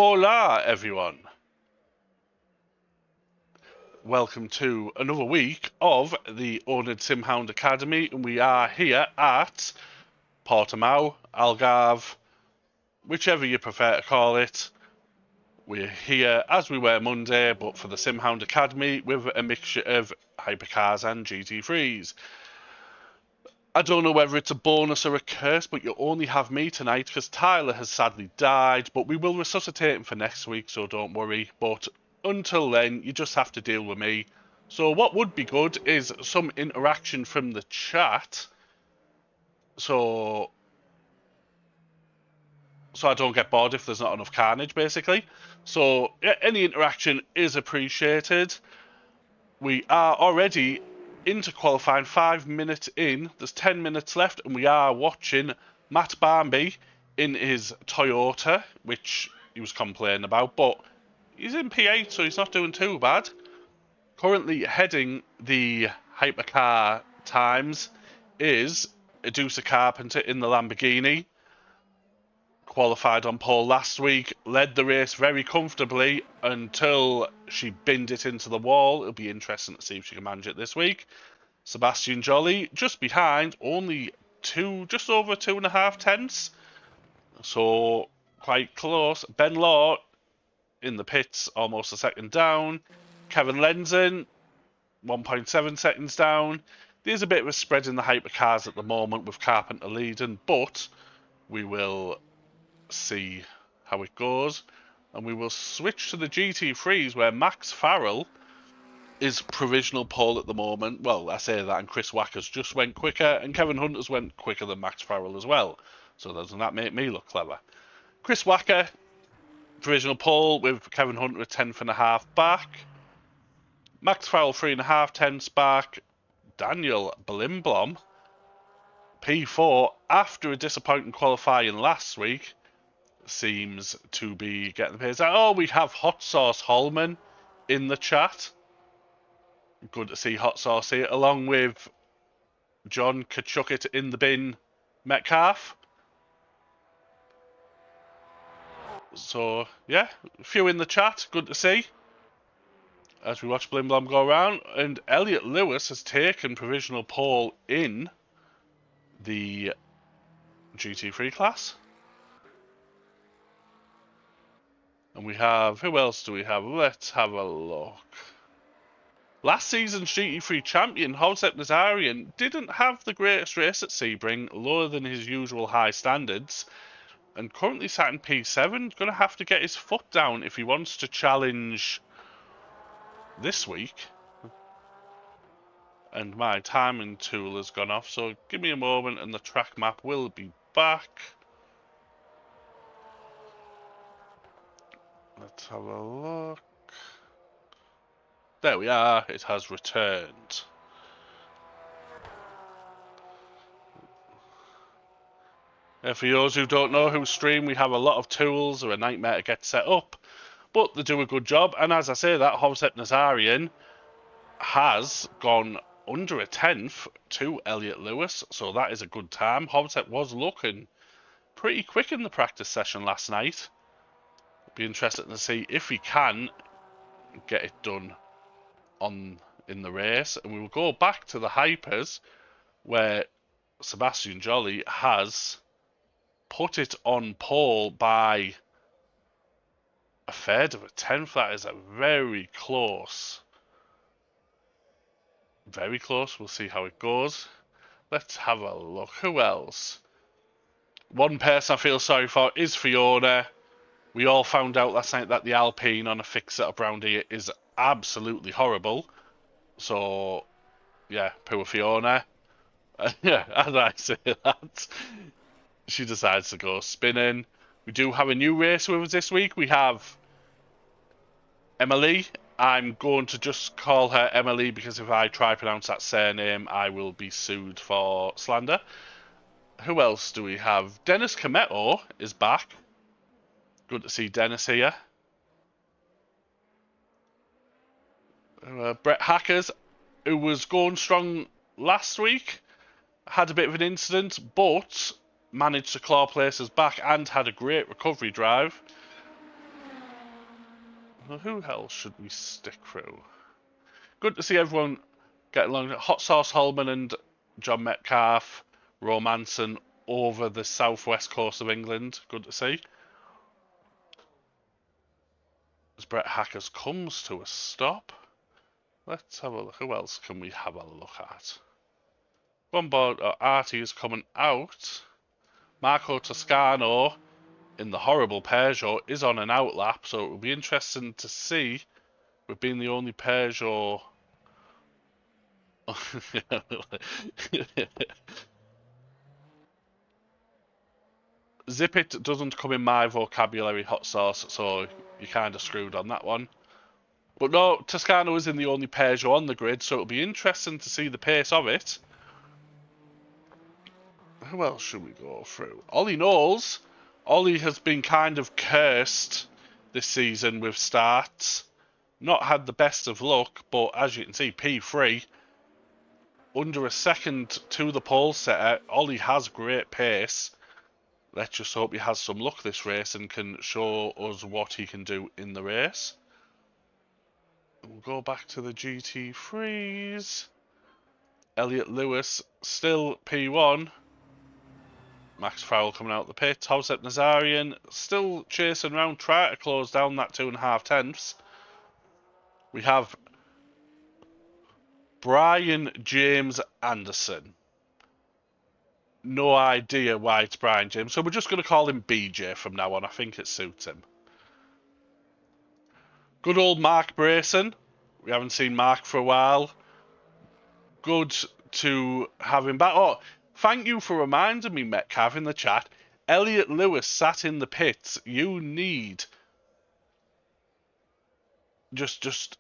Hola everyone, welcome to another week of the oNiD Sim Hound Academy, and we are here at Portimao, Algarve, whichever you prefer to call it. We're here as we were Monday, but for the Sim Hound Academy with a mixture of hypercars and GT3s. I don't know whether it's a bonus or a curse, but you only have me tonight because Tyler has sadly died, but we will resuscitate him for next week, so don't worry. But until then, you just have to deal with me. So what would be good is some interaction from the chat, so I don't get bored if there's not enough carnage, basically. So any interaction is appreciated. We are already into qualifying, 5 minutes in. There's 10 minutes left, and we are watching Matt Barmby in his Toyota, which he was complaining about, but he's in P8, so he's not doing too bad. Currently heading the hypercar times is Adusa Carpenter in the Lamborghini. Qualified on pole last week, led the race very comfortably until she binned it into the wall. It'll be interesting to see if she can manage it this week. Sebastian Jolly just behind, only just over 2.5 tenths, so quite close. Ben Law in the pits, almost a second down. Kevin Lenzen, 1.7 seconds down. There's a bit of a spread in the hypercars at the moment with Carpenter leading, but we will see how it goes, and we will switch to the GT3s where Max Farrell is provisional pole at the moment. Well, I say that, and Chris Wacker's just went quicker, and Kevin Hunter's went quicker than Max Farrell as well. So doesn't that make me look clever? Chris Wacker, provisional pole with Kevin Hunter a 10th.5 back. Max Farrell 3.5 tenths back. Daniel Blimblom, P4, after a disappointing qualifying last week, seems to be getting the pace. Oh, we have Hot Sauce Holman in the chat. Good to see Hot Sauce here, along with John Kachukit in the bin Metcalf. So, yeah, a few in the chat. Good to see. As we watch Blimblom go around. And Elliot Lewis has taken provisional pole in the GT3 class. And we have, who else do we have? Let's have a look. Last season's GT3 champion, Josep Nazarian, didn't have the greatest race at Sebring, lower than his usual high standards, and currently sat in P7. Going to have to get his foot down if he wants to challenge this week. And my timing tool has gone off, so give me a moment and the track map will be back. Let's have a look. There we are, it has returned. For those who don't know who stream, we have a lot of tools, they're a nightmare to get set up, but they do a good job. And as I say that, Josep Nazarian has gone under a 10th to Elliot Lewis, so that is a good time. Josep was looking pretty quick in the practice session last night. Be interested to see if he can get it done in the race. And we will go back to the hypers where Sebastian Jolly has put it on pole by a third of a tenth. That is a very close. Very close. We'll see how it goes. Let's have a look. Who else? One person I feel sorry for is Fiona. We all found out last night that the Alpine on a fixed setup round here is absolutely horrible. So, yeah, poor Fiona. Yeah, as I say that, she decides to go spinning. We do have a new racer with us this week. We have Emily. I'm going to just call her Emily because if I try to pronounce that surname, I will be sued for slander. Who else do we have? Dennis Cometto is back. Good to see Dennis here. Brett Hackers, who was going strong last week, had a bit of an incident, but managed to claw places back and had a great recovery drive. Well, who else should we stick through? Good to see everyone get along. Hot Sauce Holman and John Metcalf romancing over the southwest coast of England. Good to see. As Brett Hackers comes to a stop, let's have a look. Who else can we have a look at? On board, Artie is coming out. Marco Toscano in the horrible Peugeot is on an outlap, so it will be interesting to see. We've been the only Peugeot. Zip it doesn't come in my vocabulary, Hot Sauce, so you're kind of screwed on that one. But no, Toscano isn't the only Peugeot on the grid, so it'll be interesting to see the pace of it. Who else should we go through? Ollie Knowles. Ollie has been kind of cursed this season with starts. Not had the best of luck, but as you can see, P3. Under a second to the pole setter. Ollie has great pace. Let's just hope he has some luck this race and can show us what he can do in the race. We'll go back to the GT3s. Elliot Lewis still P1. Max Farrell coming out the pit. Josep Nazarian still chasing around, trying to close down that 2.5 tenths. We have Brian James Anderson. No idea why it's Brian James, so we're just going to call him BJ from now on. I think it suits him. Good old Mark Brayson We haven't seen Mark for a while. Good to have him back. Oh, thank you for reminding me, Metcalf, in the chat. Elliot Lewis sat in the pits. You need just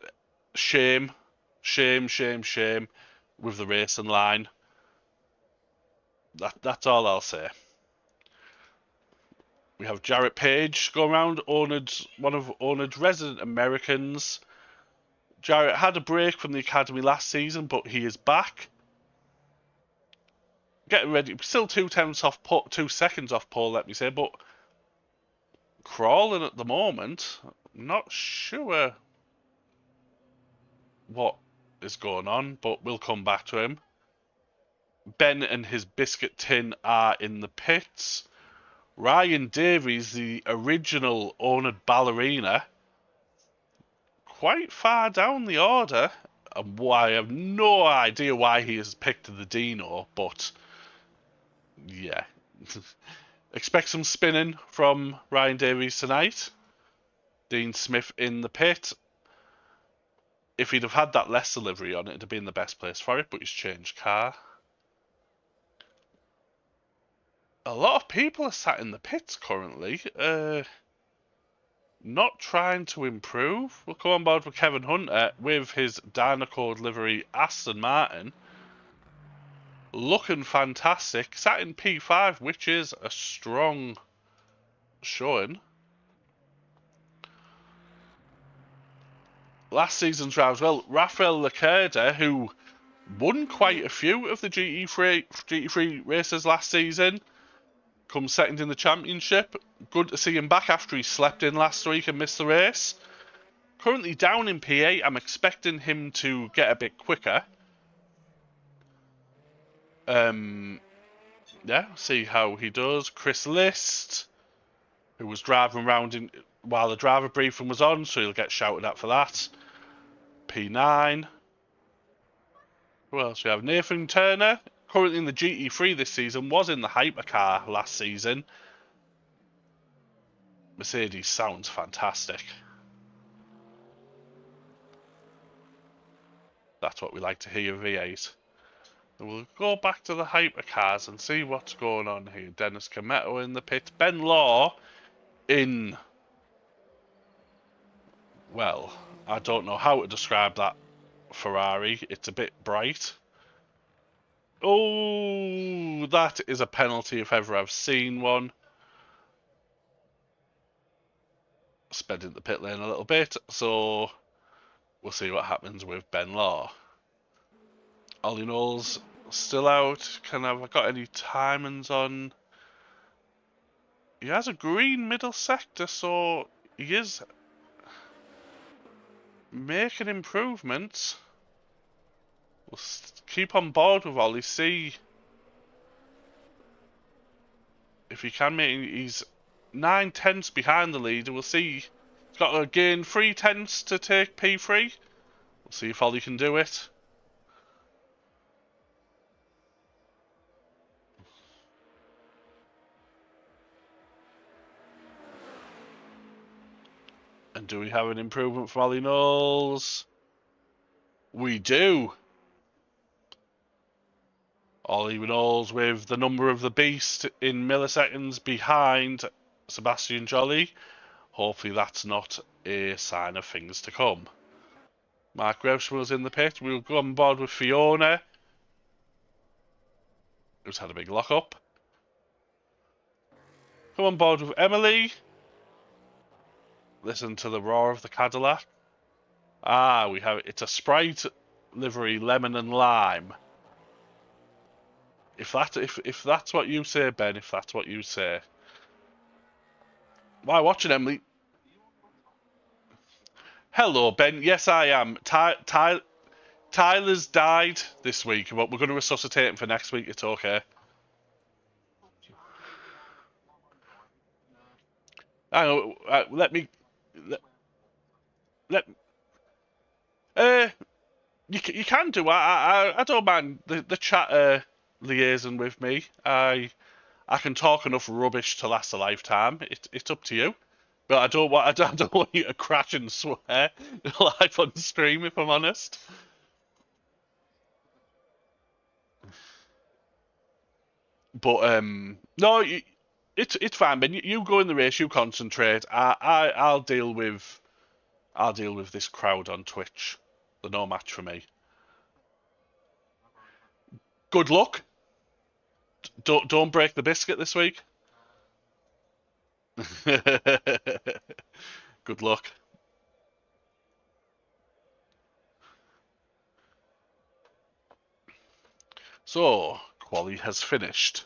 shame with the racing line. That's all I'll say. We have Jarrett Page going around, one of oNiD's resident Americans. Jarrett had a break from the academy last season, but he is back. Getting ready, still 2 seconds off pole, let me say, but crawling at the moment. Not sure what is going on, but we'll come back to him. Ben and his biscuit tin are in the pits. Ryan Davies, the original oNiD ballerina, quite far down the order. I have no idea why he has picked the Dino, but yeah. Expect some spinning from Ryan Davies tonight. Dean Smith in the pit. If he'd have had that less delivery on it, it'd have been the best place for it, but he's changed car. A lot of people are sat in the pits currently, not trying to improve. We'll come on board with Kevin Hunter with his Dynacode livery Aston Martin. Looking fantastic. Sat in P5, which is a strong showing. Last season's drivers, well, Rafael Lacerda, who won quite a few of the GT3 races last season, comes second in the championship. Good to see him back after he slept in last week and missed the race. Currently down in P8. I'm expecting him to get a bit quicker. Yeah, see how he does. Chris List, who was driving around while the driver briefing was on, so he'll get shouted at for that. P9. Who else we have? Nathan Turner, currently in the GT3 this season, was in the hypercar last season. Mercedes sounds fantastic. That's what we like to hear, V8. We'll go back to the hypercars and see what's going on here. Dennis Cometto in the pit. Ben Law in... Well, I don't know how to describe that Ferrari. It's a bit bright. Oh, that is a penalty if ever I've seen one. Sped the pit lane a little bit, so we'll see what happens with Ben Law. Ollie Knowles still out. Have I got any timings on? He has a green middle sector, so he is making improvements. We'll keep on board with Ollie, see if he can make. He's 9/10 behind the leader. We'll see. He's got to gain 3/10 to take P3. We'll see if Ollie can do it. And do we have an improvement from Ollie Knowles? We do. Ollie Knowles with the number of the beast in milliseconds behind Sebastian Jolly. Hopefully that's not a sign of things to come. Mark Grevswell's in the pit. We'll go on board with Fiona, who's had a big lock-up. Come on board with Emily. Listen to the roar of the Cadillac. Ah, we have it's a Sprite livery, lemon and lime. If that's what you say, Ben, if that's what you say. Why watching, Emily? Hello, Ben. Yes, I am. Tyler's died this week, but we're going to resuscitate him for next week. It's okay. Hang on, let me. You can do. I don't mind the chat liaison with me. I can talk enough rubbish to last a lifetime. It's up to you. But I don't want you to crash and swear live on stream, if I'm honest. But no, it's fine, Ben. You go in the race, you concentrate. I'll deal with this crowd on Twitch. They're no match for me. Good luck. Don't break the biscuit this week. Good luck. So, quali has finished.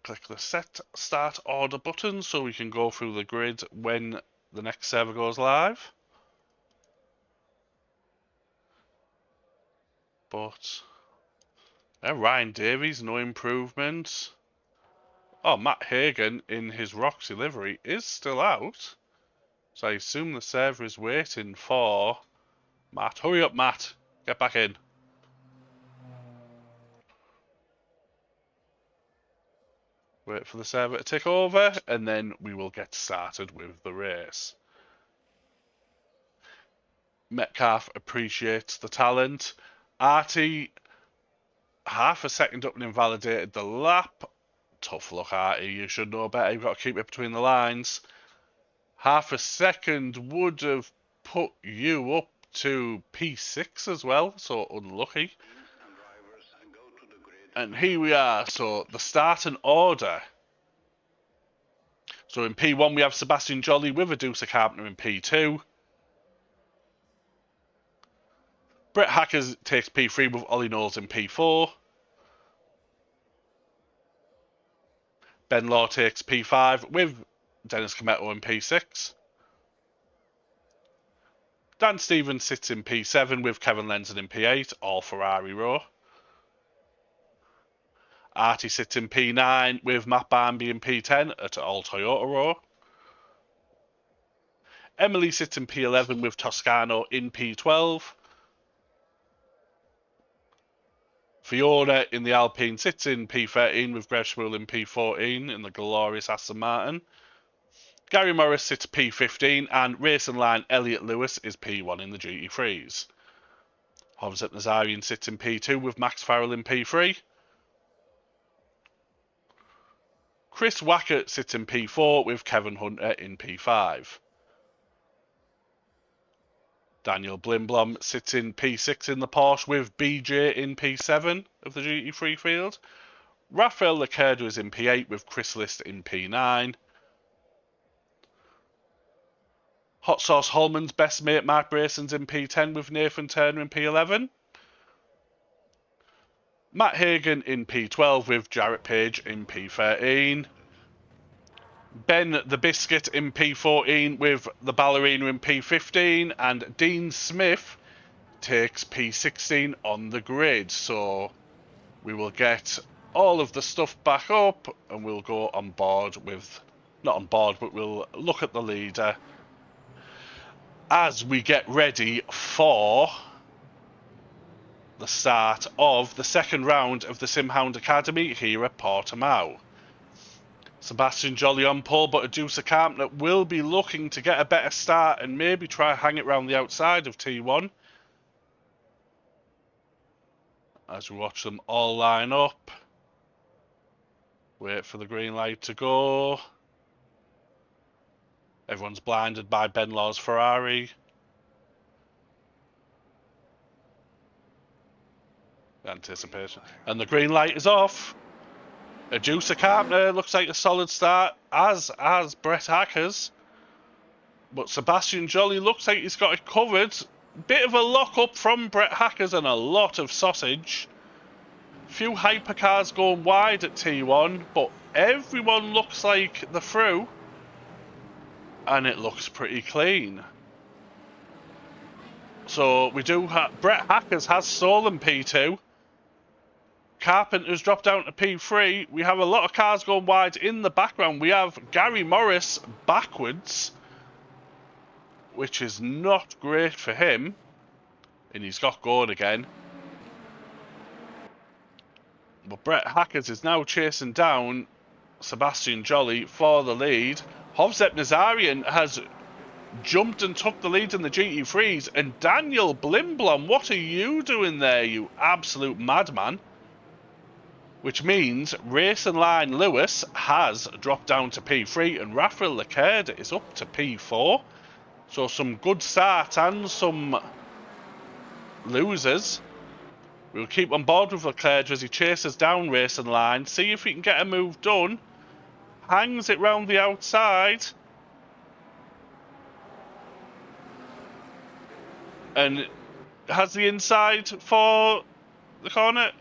Click the set start order button so we can go through the grid when the next server goes live. But Ryan Davies, no improvement. Oh, Matt Hagen in his Roxy livery is still out. So I assume the server is waiting for Matt. Hurry up, Matt. Get back in. Wait for the server to tick over, and then we will get started with the race. Metcalf appreciates the talent. Artie, half a second up and invalidated the lap. Tough luck, Artie. You should know better. You've got to keep it between the lines. Half a second would have put you up to P6 as well, so unlucky. And here we are, so the starting order. So in P1 we have Sebastian Jolly with Adusa Carpenter in P2. Brett Hackers takes P3 with Ollie Knowles in P4. Ben Law takes P5 with Dennis Cometto in P6. Dan Stevens sits in P7 with Kevin Lenzen in P8, all Ferrari row. Artie sits in P9 with Matt Barnby in P10 at all Toyota row. Emily sits in P11 with Toscano in P12. Fiona in the Alpine sits in P13 with Greg Schmuel in P14 in the glorious Aston Martin. Gary Morris sits P15 and racing line Elliot Lewis is P1 in the GT3s. Hovzet Nazarian sits in P2 with Max Farrell in P3. Chris Wackett sits in P4 with Kevin Hunter in P5. Daniel Blimblom sits in P6 in the Porsche with BJ in P7 of the GT3 field. Rafael Leclerc is in P8 with Chris List in P9. Hot Sauce Holman's best mate Mark Brayson's in P10 with Nathan Turner in P11. Matt Hagen in P12 with Jarrett Page in P13. Ben the Biscuit in P14 with the Ballerina in P15. And Dean Smith takes P16 on the grid. So we will get all of the stuff back up and we'll go on board with... Not on board, but we'll look at the leader as we get ready for the start of the second round of the Sim Hound Academy here at Portimao. Sebastian Jolly on pole, but Adusa Carpenter will be looking to get a better start and maybe try hang it round the outside of T1. As we watch them all line up. Wait for the green light to go. Everyone's blinded by Ben Law's Ferrari. Anticipation. And the green light is off. Adusa Carpenter looks like a solid start, as Brett Hackers. But Sebastian Jolly looks like he's got it covered. Bit of a lock up from Brett Hackers and a lot of sausage. Few hypercars going wide at T1, but everyone looks like they're through. And it looks pretty clean. So we do have... Brett Hackers has stolen P2. Carpenter's dropped down to P3. We have a lot of cars going wide in the background. We have Gary Morris backwards, which is not great for him. And he's got going again. But Brett Hackers is now chasing down Sebastian Jolly for the lead. Hovsep Nazarian has jumped and took the lead in the GT3s. And Daniel Blimblom, what are you doing there, you absolute madman? Which means Racing Line Lewis has dropped down to P3 and Rafael Leclerc is up to P4. So some good starts and some losers. We'll keep on board with Leclerc as he chases down Racing Line. See if he can get a move done. Hangs it round the outside. And has the inside for the corner.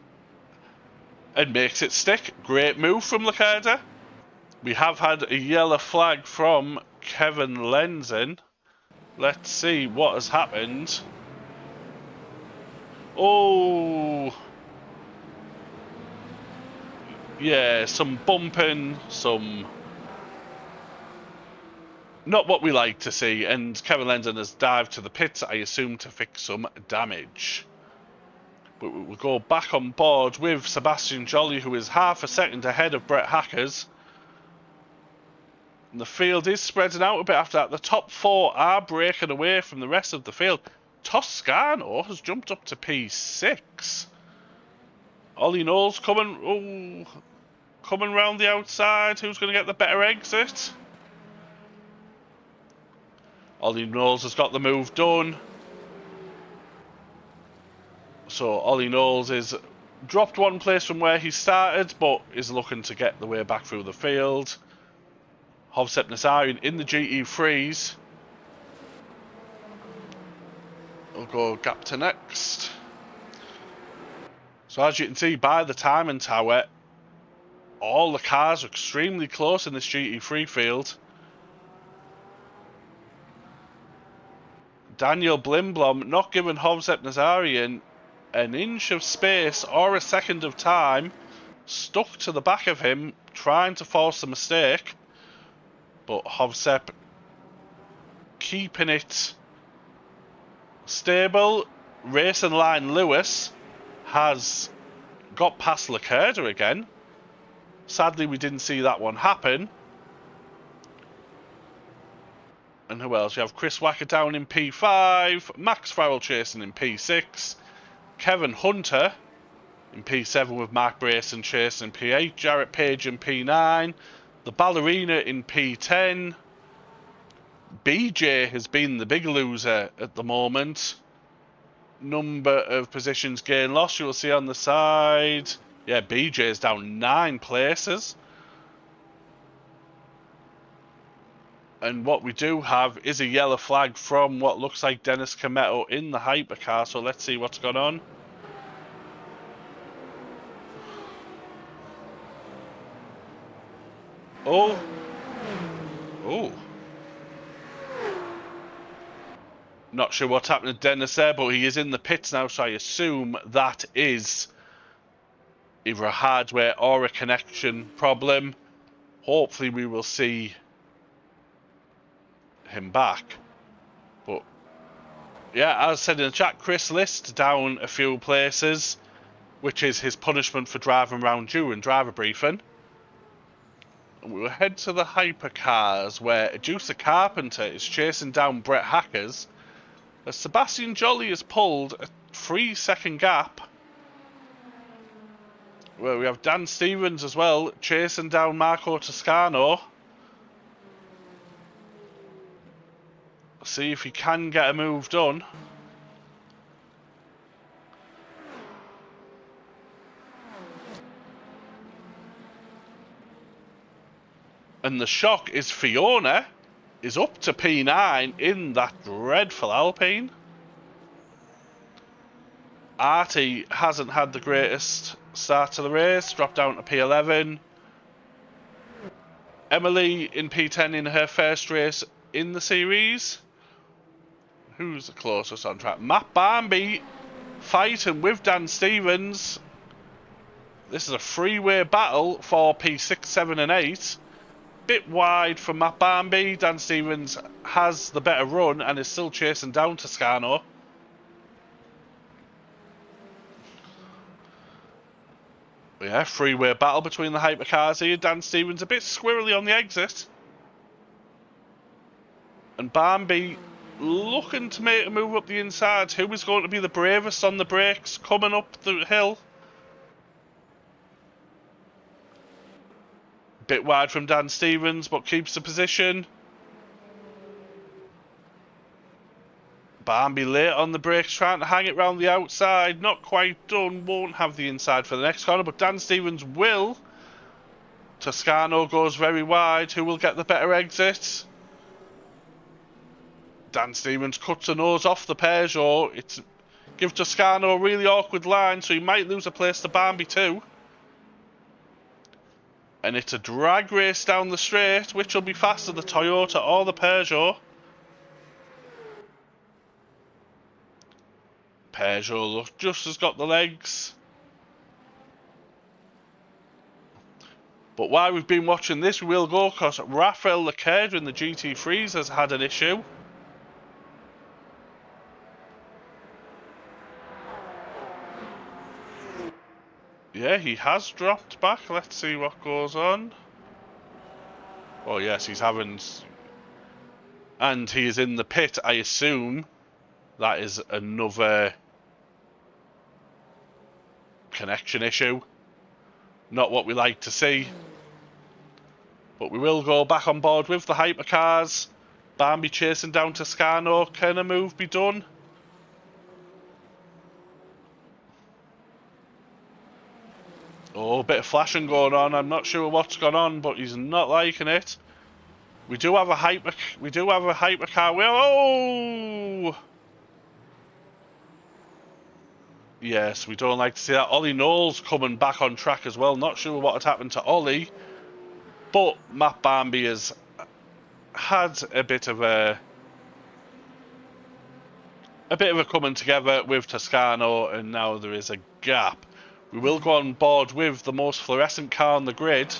And makes it stick. Great move from Leclerc. We have had a yellow flag from Kevin Lenzen. Let's see what has happened. Oh, yeah, some bumping, some not what we like to see, and Kevin Lenzen has dived to the pits, I assume, to fix some damage. But we'll go back on board with Sebastian Jolly, who is half a second ahead of Brett Hackers. And the field is spreading out a bit after that. The top four are breaking away from the rest of the field. Toscano has jumped up to P6. Ollie Knowles coming round the outside. Who's going to get the better exit? Ollie Knowles has got the move done. So Ollie Knowles is dropped one place from where he started, but is looking to get the way back through the field. Hovsep Nazarian in the GT3s. We'll go gap to next. So as you can see by the timing tower, all the cars are extremely close in this GT3 field. Daniel Blimblom not giving Hovsep Nazarian an inch of space or a second of time. Stuck to the back of him, trying to force a mistake. But Hovsep keeping it stable. Racing Line Lewis has got past Leclerc again. Sadly, we didn't see that one happen. And who else? You have Chris Wacker down in P5. Max Farrell chasing in P6. Kevin Hunter in P7 with Mark Brayson chasing in P8. Jarrett Page in P9. The Ballerina in P10. BJ has been the big loser at the moment. Number of positions gain lost, you'll see on the side. Yeah, BJ is down 9 places. And what we do have is a yellow flag from what looks like Dennis Cometto in the hypercar. So let's see what's gone on. Oh. Not sure what's happened to Dennis there, but he is in the pits now, so I assume that is either a hardware or a connection problem. Hopefully we will see him back. But yeah, as I said in the chat, Chris List down a few places, which is his punishment for driving around during driver briefing. And we'll head to the hypercars, where Juicer Carpenter is chasing down Brett Hackers. As Sebastian Jolly has pulled a 3-second gap. Where we have Dan Stevens as well, chasing down Marco Toscano. See if he can get a move done. And the shock is Fiona is up to P9 in that dreadful Alpine. Artie hasn't had the greatest start to the race, dropped down to P11. Emily in P10 in her first race in the series. Who's the closest on track? Matt Barnby fighting with Dan Stevens. This is a three-way battle for P6, 7 and 8. Bit wide from Matt Barnby. Dan Stevens has the better run and is still chasing down Toscano. Yeah, freeway battle between the hypercars here. Dan Stevens a bit squirrely on the exit. And Bambi looking to make a move up the inside. Who is going to be the bravest on the brakes coming up the hill? Bit wide from Dan Stevens, but keeps the position. Bambi late on the brakes, trying to hang it round the outside. Not quite done. Won't have the inside for the next corner, but Dan Stevens will. Toscano goes very wide. Who will get the better exit? Dan Stevens cuts a nose off the Peugeot. It's give Toscano a really awkward line, so he might lose a place to Bambi too. And it's a drag race down the straight. Which will be faster, the Toyota or the Peugeot? Peugeot just has got the legs. But while we've been watching this, we will go because Rafael Leclerc in the GT3s has had an issue. Yeah, he has dropped back. Let's see what goes on. Oh yes, he's having... And he is in the pit, I assume. That is another connection issue. Not what we like to see. But we will go back on board with the hypercars. Bambi chasing down Toscano. Can a move be done? Oh, a bit of flashing going on. I'm not sure what's gone on, but he's not liking it. We do have a hypercar. Oh! Yes, we don't like to see that. Ollie Knowles coming back on track as well. Not sure what had happened to Ollie, but Matt Bambi has had a bit of a coming together with Toscano, and now there is a gap. We will go on board with the most fluorescent car on the grid,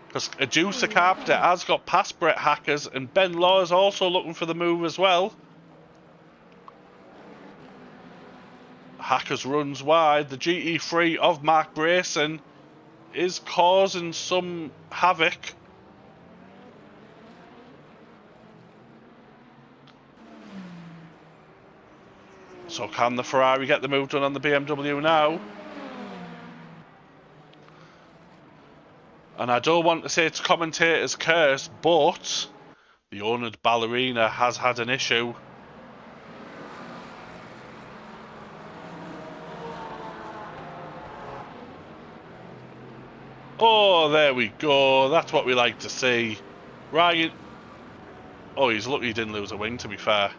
because Adusa Carpenter has got past Brett Hackers, and Ben Law is also looking for the move as well. Hackers runs wide. The GT3 of Mark Brayson is causing some havoc. So can the Ferrari get the move done on the BMW now? And I don't want to say it's commentator's curse, but the oNiD ballerina has had an issue. Oh, there we go. That's what we like to see. Ryan. Oh, he's lucky he didn't lose a wing, to be fair.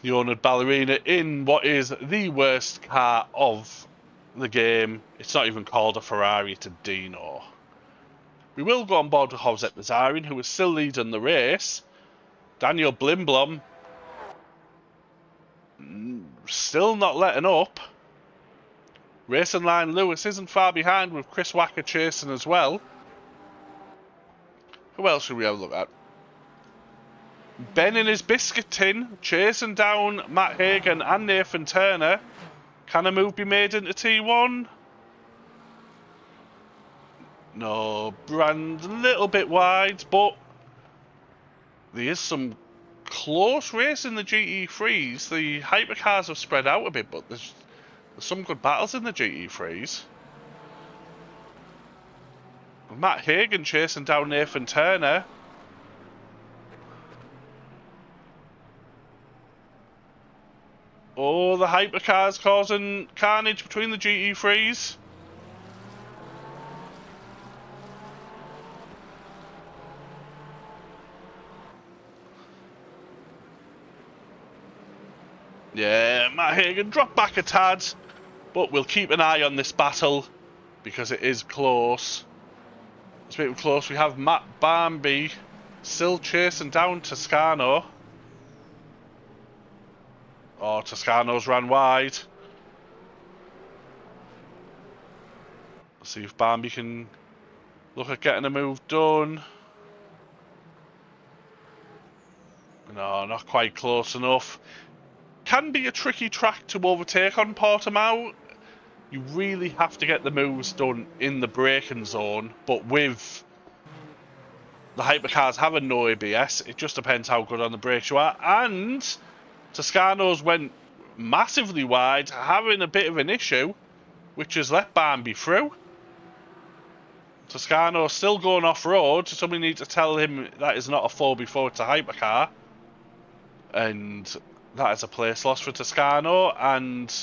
The oNiD ballerina in what is the worst car of the game. It's not even called a Ferrari, it's a Dino. We will go on board with Josep Mazarin, who is still leading the race. Daniel Blimblom still not letting up. Racing Line Lewis isn't far behind, with Chris Wacker chasing as well. Who else should we have a look at? Ben in his biscuit tin, chasing down Matt Hagan and Nathan Turner. Can a move be made into T1? No, Brand a little bit wide, but there is some close race in the GT3s. The hypercars have spread out a bit, but there's some good battles in the GT3s. Matt Hagan chasing down Nathan Turner. Oh, the hypercars causing carnage between the GT3s. Yeah, Matt Hagan dropped back a tad, but we'll keep an eye on this battle because it is close. It's a bit close. We have Matt Bambi still chasing down Toscano. Oh, Toscano's ran wide. Let's see if Bambi can look at getting a move done. No, not quite close enough. can be a tricky track to overtake on Portimao. You really have to get the moves done in the braking zone, but with the hypercars having no ABS, it just depends how good on the brakes you are. And Toscano's went massively wide, having a bit of an issue, which has let Bambi through. Toscano's still going off-road, so somebody needs to tell him that is not a 4x4, it's a hypercar. And that is a place lost for Toscano, and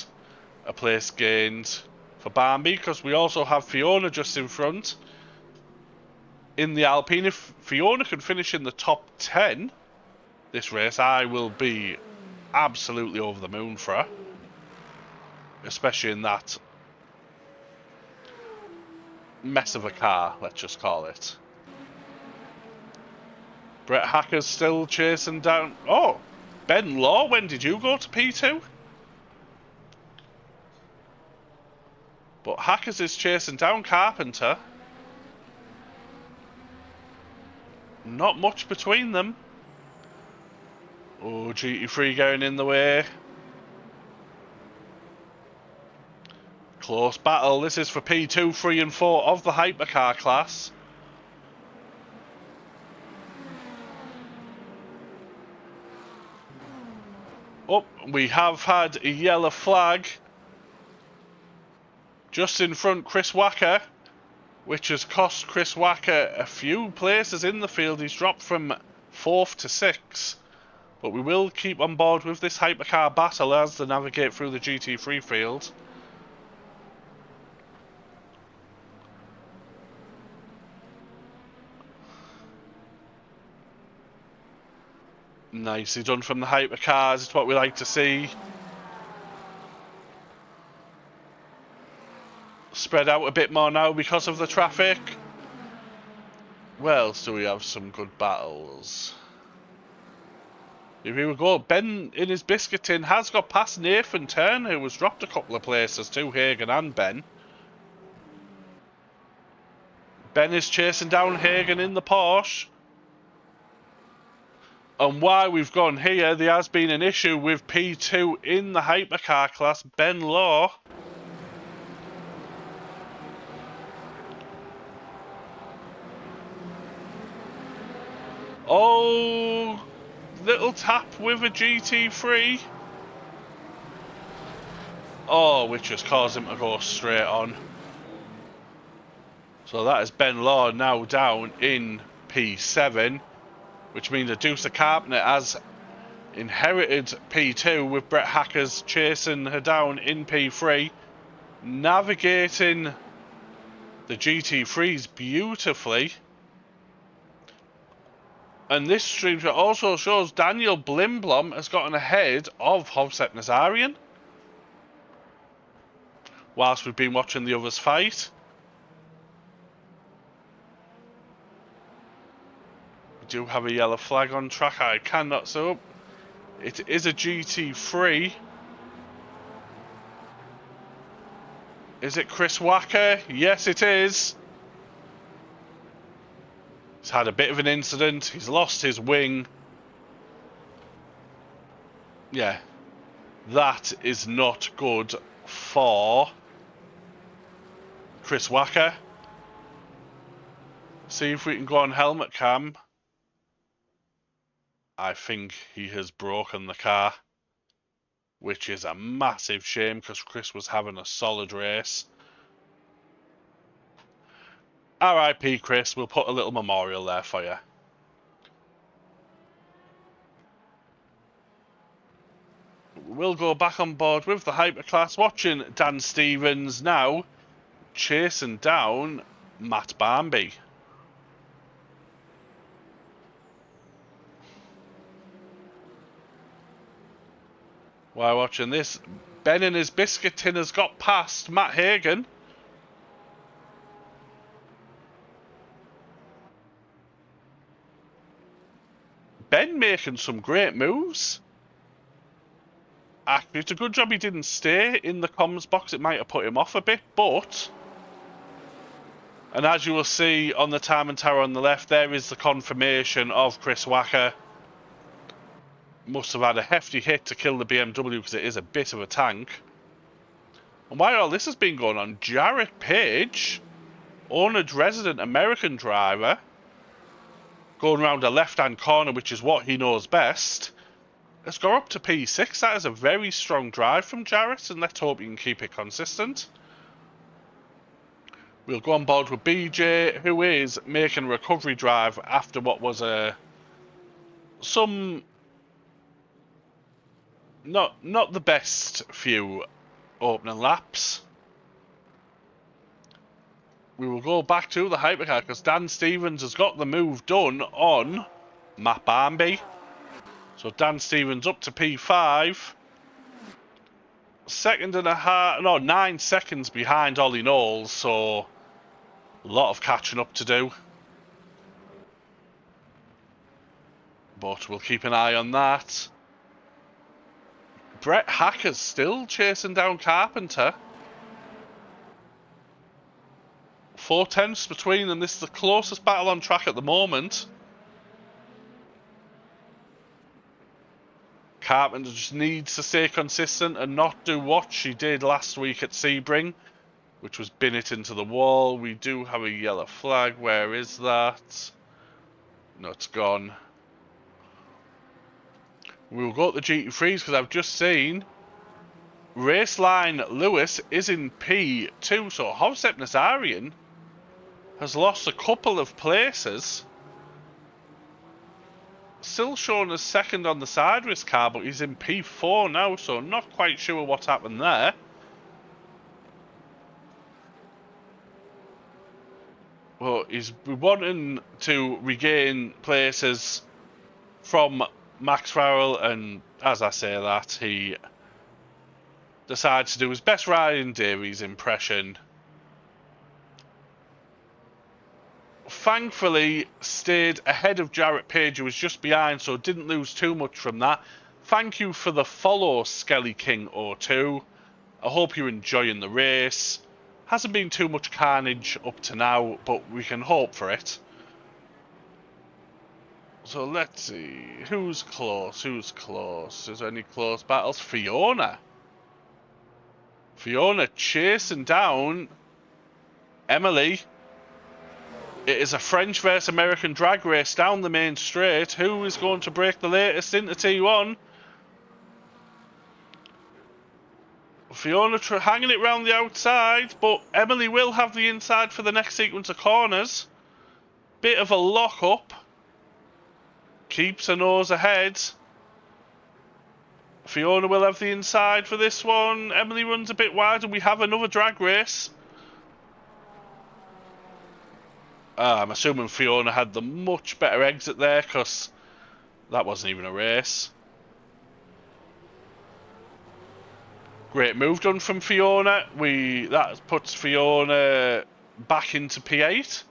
a place gained for Bambi, because we also have Fiona just in front. In the Alpine, if Fiona can finish in the top 10 this race, I will be absolutely over the moon for her. Especially in that mess of a car, let's just call it. Brett Hacker's still chasing down... Oh, Ben Law, when did you go to P2? But Hackers is chasing down Carpenter. Not much between them. Oh, GT3 going in the way. Close battle. This is for P2, 3 and 4 of the hypercar class. Oh, we have had a yellow flag. Just in front, Chris Wacker, which has cost Chris Wacker a few places in the field. He's dropped from 4th to 6th. But we will keep on board with this hypercar battle as they navigate through the GT3 field. Nicely done from the hypercars. It's what we like to see. Spread out a bit more now because of the traffic. Where else do we have some good battles? Here we go. Ben in his biscuit tin has got past Nathan Turner, who was dropped a couple of places too, Hagen and Ben. Ben is chasing down Hagen in the Porsche. And while we've gone here, there has been an issue with P2 in the hypercar class, Ben Law. Oh, little tap with a GT3. Oh, which has caused him to go straight on. So that is Ben Law now down in P7, which means that Deuce Carpenter has inherited P2 with Brett Hackers chasing her down in P3, navigating the GT3s beautifully. And this stream also shows Daniel Blimblom has gotten ahead of Hovset Nazarian whilst we've been watching the others fight. We do have a yellow flag on track. I cannot... So it is a GT3. Is it Chris Wacker? Yes, it is. He's had a bit of an incident. He's lost his wing. Yeah. That is not good for Chris Wacker. See if we can go on helmet cam. I think he has broken the car, which is a massive shame because Chris was having a solid race. RIP Chris, we'll put a little memorial there for you. We'll go back on board with the hyperclass, watching Dan Stevens now chasing down Matt Barnby. While watching this, Ben in his biscuit tin has got past Matt Hagen. Ben making some great moves. Actually, it's a good job he didn't stay in the comms box. It might have put him off a bit, but... And as you will see on the time and tower on the left, there is the confirmation of Chris Wacker. Must have had a hefty hit to kill the BMW because it is a bit of a tank. And while all this has been going on, Jarrett Page, oNiD resident American driver, going around a left-hand corner, which is what he knows best, has got up to P6. That is a very strong drive from Jarrett, and let's hope he can keep it consistent. We'll go on board with BJ, who is making a recovery drive after what was not the best few opening laps. We will go back to the hypercar because Dan Stevens has got the move done on Matt Barnby. So Dan Stevens up to P5. 9 seconds behind Ollie Knowles, so a lot of catching up to do. But we'll keep an eye on that. Brett Hacker's still chasing down Carpenter. 4 tenths between them. This is the closest battle on track at the moment. Carpenter just needs to stay consistent and not do what she did last week at Sebring, which was bin it into the wall. We do have a yellow flag. Where is that? No, it's gone. We will go to the GT3s because I've just seen Raceline Lewis is in P2, so Hovsep Nazarian has lost a couple of places. Still shown as second on the side race car, but he's in P4 now, so not quite sure what's happened there. Well, he's wanting to regain places from Max Farrell, and as I say that, he decides to do his best Ryan Davies impression. Thankfully, stayed ahead of Jarrett Page, who was just behind, so didn't lose too much from that. Thank you for the follow, Skelly King 02. I hope you're enjoying the race. Hasn't been too much carnage up to now, but we can hope for it. So let's see. Who's close? Who's close? Is there any close battles? Fiona. Fiona chasing down Emily. It is a French versus American drag race down the main straight. Who is going to break the latest into T1? Fiona hanging it round the outside, but Emily will have the inside for the next sequence of corners. Bit of a lock-up. Keeps her nose ahead. Fiona will have the inside for this one. Emily runs a bit wide, and we have another drag race. I'm assuming Fiona had the much better exit there, because that wasn't even a race. Great move done from Fiona. That puts Fiona back into P8.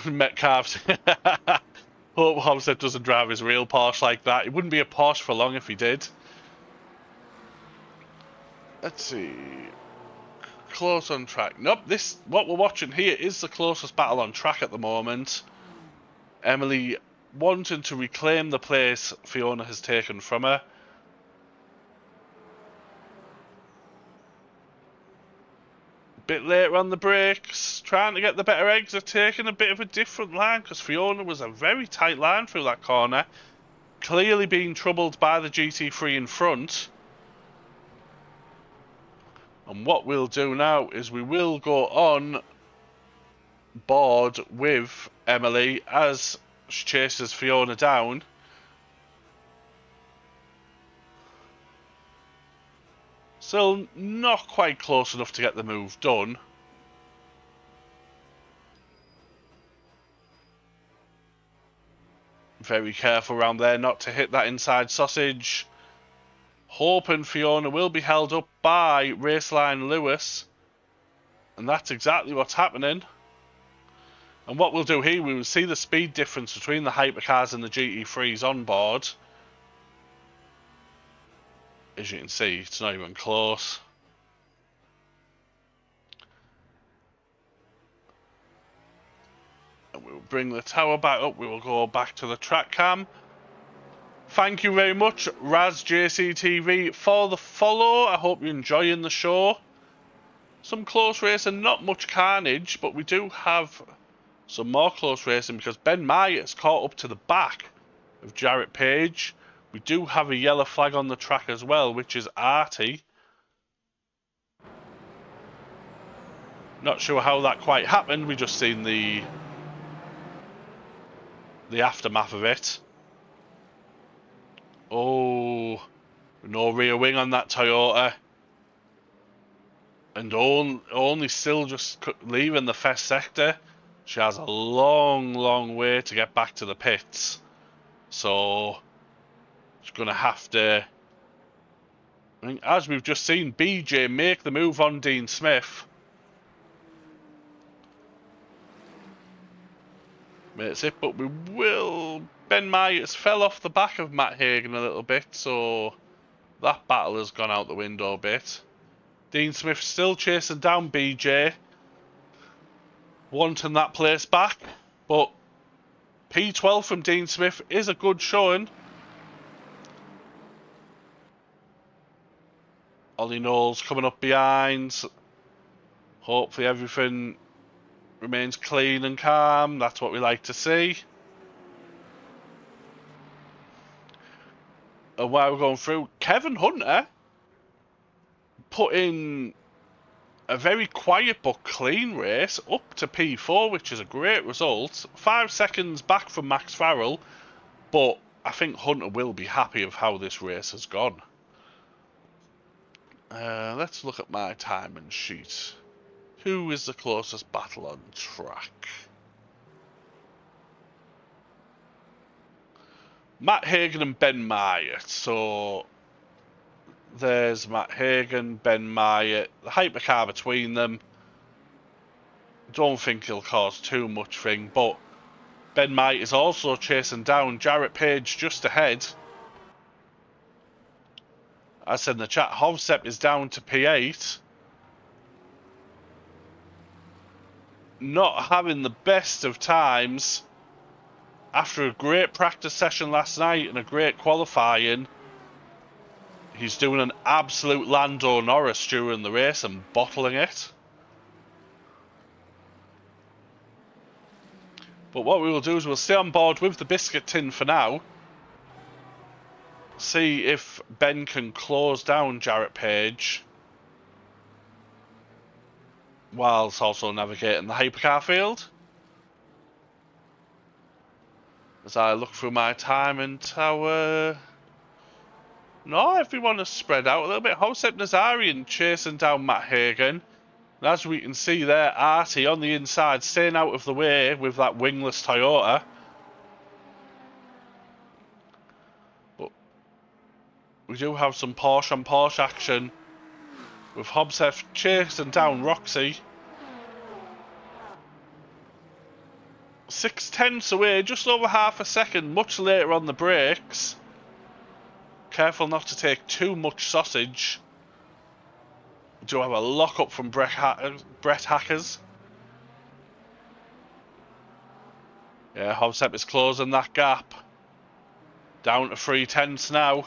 Metcalf. Hope Homestead doesn't drive his real Porsche like that. It wouldn't be a Porsche for long if he did. Let's see. Close on track. Nope, what we're watching here is the closest battle on track at the moment. Emily wanting to reclaim the place Fiona has taken from her. Bit later on the brakes, trying to get the better exit, taking a bit of a different line because Fiona was a very tight line through that corner. Clearly being troubled by the GT3 in front. And what we'll do now is we will go on board with Emily as she chases Fiona down. Still not quite close enough to get the move done. Very careful around there not to hit that inside sausage. Hoping Fiona will be held up by Raceline Lewis. And that's exactly what's happening. And what we'll do here, we will see the speed difference between the hypercars and the GT3s on board. As you can see, it's not even close. And we'll bring the tower back up. We will go back to the track cam. Thank you very much, RazJCTV, for the follow. I hope you're enjoying the show. Some close racing, not much carnage, but we do have some more close racing because Ben Myers caught up to the back of Jarrett Page. We do have a yellow flag on the track as well, which is arty. Not sure how that quite happened. We just seen the aftermath of it. Oh, no rear wing on that Toyota. And only still just leaving the first sector. She has a long, long way to get back to the pits. So, she's going to have to... I mean, as we've just seen, BJ make the move on Dean Smith. Makes it, but we will... Ben Myers fell off the back of Matt Hagan a little bit, so that battle has gone out the window a bit. Dean Smith still chasing down BJ, wanting that place back, but P12 from Dean Smith is a good showing. Ollie Knowles coming up behind. Hopefully everything remains clean and calm. That's what we like to see. And while we're going through, Kevin Hunter put in a very quiet but clean race up to P4, which is a great result. 5 seconds back from Max Farrell, but I think Hunter will be happy of how this race has gone. Let's look at my timing sheet. Who is the closest battle on track? Matt Hagan and Ben Myatt. So there's Matt Hagan, Ben Myatt, the hypercar between them. Don't think he'll cause too much thing, but Ben Myatt is also chasing down Jarrett Page just ahead. I said in the chat, Hovsep is down to P8. Not having the best of times. After a great practice session last night and a great qualifying, he's doing an absolute Lando Norris during the race and bottling it. But what we will do is we'll stay on board with the biscuit tin for now. See if Ben can close down Jarrett Page, whilst also navigating the hypercar field. As I look through my timing tower... No, everyone has spread out a little bit. Josep Nazarian chasing down Matt Hagan. And as we can see there, Artie on the inside, staying out of the way with that wingless Toyota. But we do have some Porsche on Porsche action, with Hobsef chasing down Roxy. 6/10 away, just over half a second, much later on the brakes. Careful not to take too much sausage. We do have a lock-up from Brett Hackers. Yeah, Hobsep is closing that gap. Down to 3/10 now.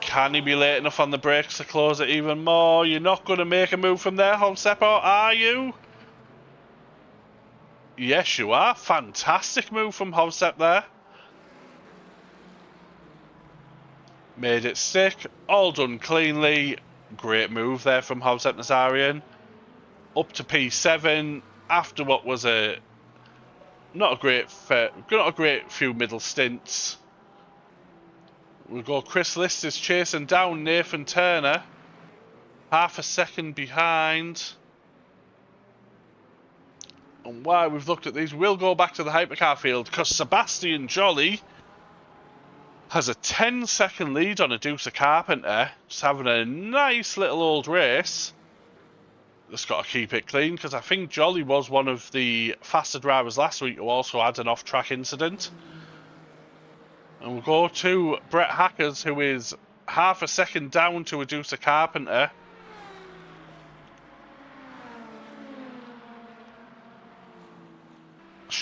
Can he be late enough on the brakes to close it even more? You're not going to make a move from there, Hobsep, or are you? Yes, you are. Fantastic move from Hobsep there. Made it stick. All done cleanly. Great move there from Hobsep Nazarian. Up to P7 after what was not a great few middle stints. We'll go Chris List is chasing down Nathan Turner. Half a second behind. And while we've looked at these, we'll go back to the hypercar field because Sebastian Jolly has a 10-second lead on Adusa Carpenter. Just having a nice little old race. Just got to keep it clean because I think Jolly was one of the faster drivers last week who also had an off-track incident. And we'll go to Brett Hackers, who is half a second down to Adusa Carpenter.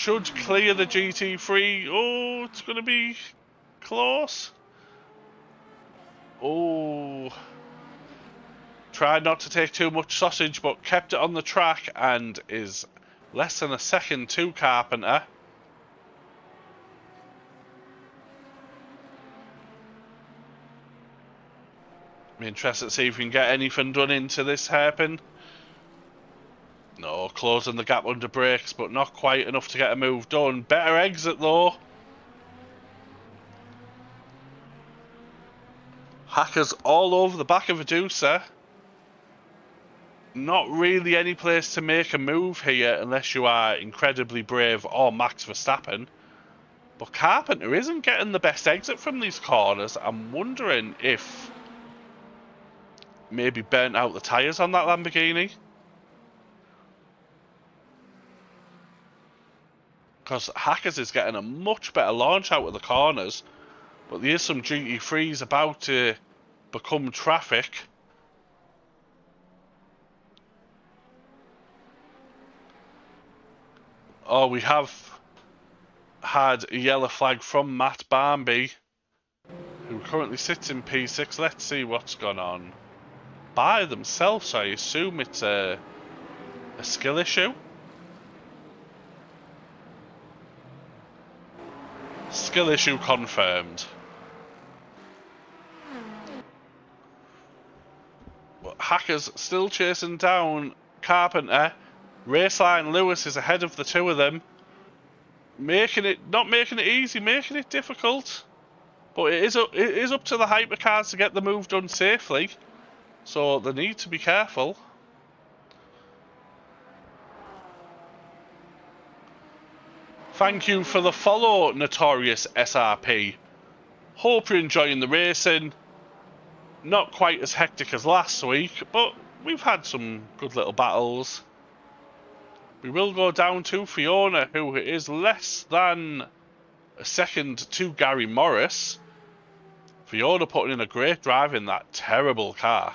should clear the GT3. Oh, it's going to be close. Oh. Tried not to take too much sausage, but kept it on the track and is less than a second to Carpenter. I'm interested to see if we can get anything done into this hairpin. No, closing the gap under brakes, but not quite enough to get a move done. Better exit though. Hackers all over the back of Adusa. Not really any place to make a move here unless you are incredibly brave or Max Verstappen. But Carpenter isn't getting the best exit from these corners. I'm wondering if maybe burnt out the tyres on that Lamborghini. Because Hackers is getting a much better launch out of the corners. But there is some GT3s about to become traffic. Oh, we have had a yellow flag from Matt Barmby, who currently sits in P6. Let's see what's gone on. By themselves, so I assume it's a skill issue. Skill issue confirmed. But Hackers still chasing down Carpenter. Raceline Lewis is ahead of the two of them. Not making it easy, making it difficult. But it is up to the hypercars to get the move done safely. So they need to be careful. Thank you for the follow, Notorious SRP. Hope you're enjoying the racing. Not quite as hectic as last week, but we've had some good little battles. We will go down to Fiona, who is less than a second to Gary Morris. Fiona putting in a great drive in that terrible car.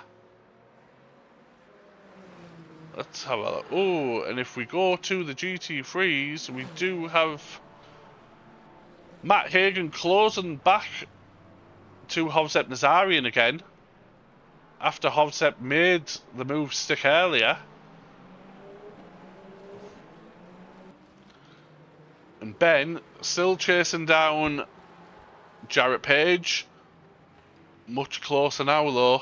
Let's have a look. Oh, and if we go to the GT3s, we do have Matt Hagan closing back to Hovsep Nazarian again. After Hovsep made the move stick earlier. And Ben still chasing down Jarrett Page. Much closer now though.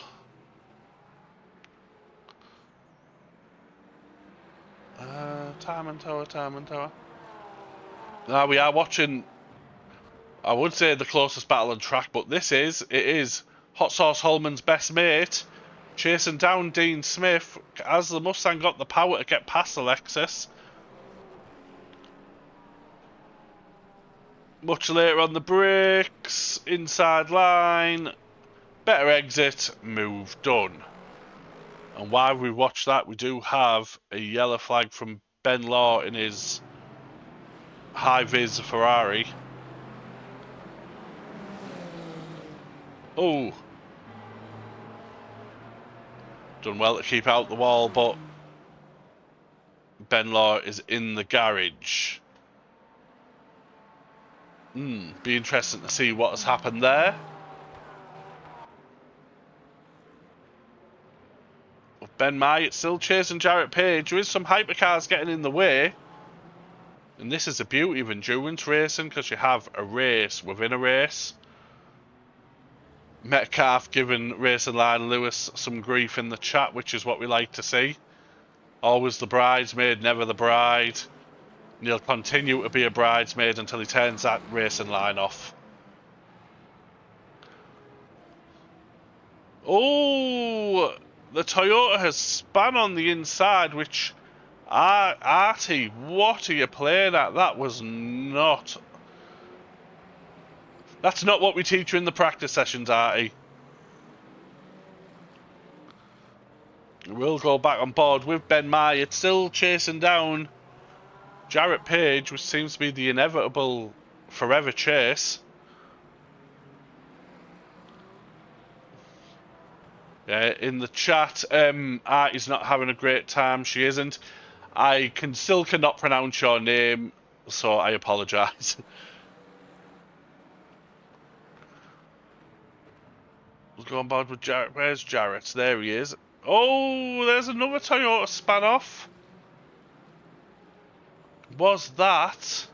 Time and tower. Now we are watching, I would say, the closest battle on track, but it is Hot Sauce Holman's best mate chasing down Dean Smith as the Mustang got the power to get past the Lexus. Much later on the brakes, inside line, better exit, move done. And while we watch that, we do have a yellow flag from Ben Law in his high-vis Ferrari. Oh. Done well to keep out the wall, but Ben Law is in the garage. Be interesting to see what has happened there. Ben Myatt still chasing Jarrett Page. There is some hypercars getting in the way. And this is the beauty of endurance racing, because you have a race within a race. Metcalf giving Racing Line Lewis some grief in the chat, which is what we like to see. Always the bridesmaid, never the bride. And he'll continue to be a bridesmaid until he turns that racing line off. Oh, the Toyota has spun on the inside, which Artie, what are you playing at? That was not... That's not what we teach you in the practice sessions, Artie. We'll go back on board with Ben Myatt, still chasing down Jarrett Page, which seems to be the inevitable forever chase. In the chat, Artie's not having a great time. She isn't. I cannot pronounce your name. so I apologise. We'll go on board with Jarrett. Where's Jarrett? There he is. Oh, there's another Toyota span off. Was that?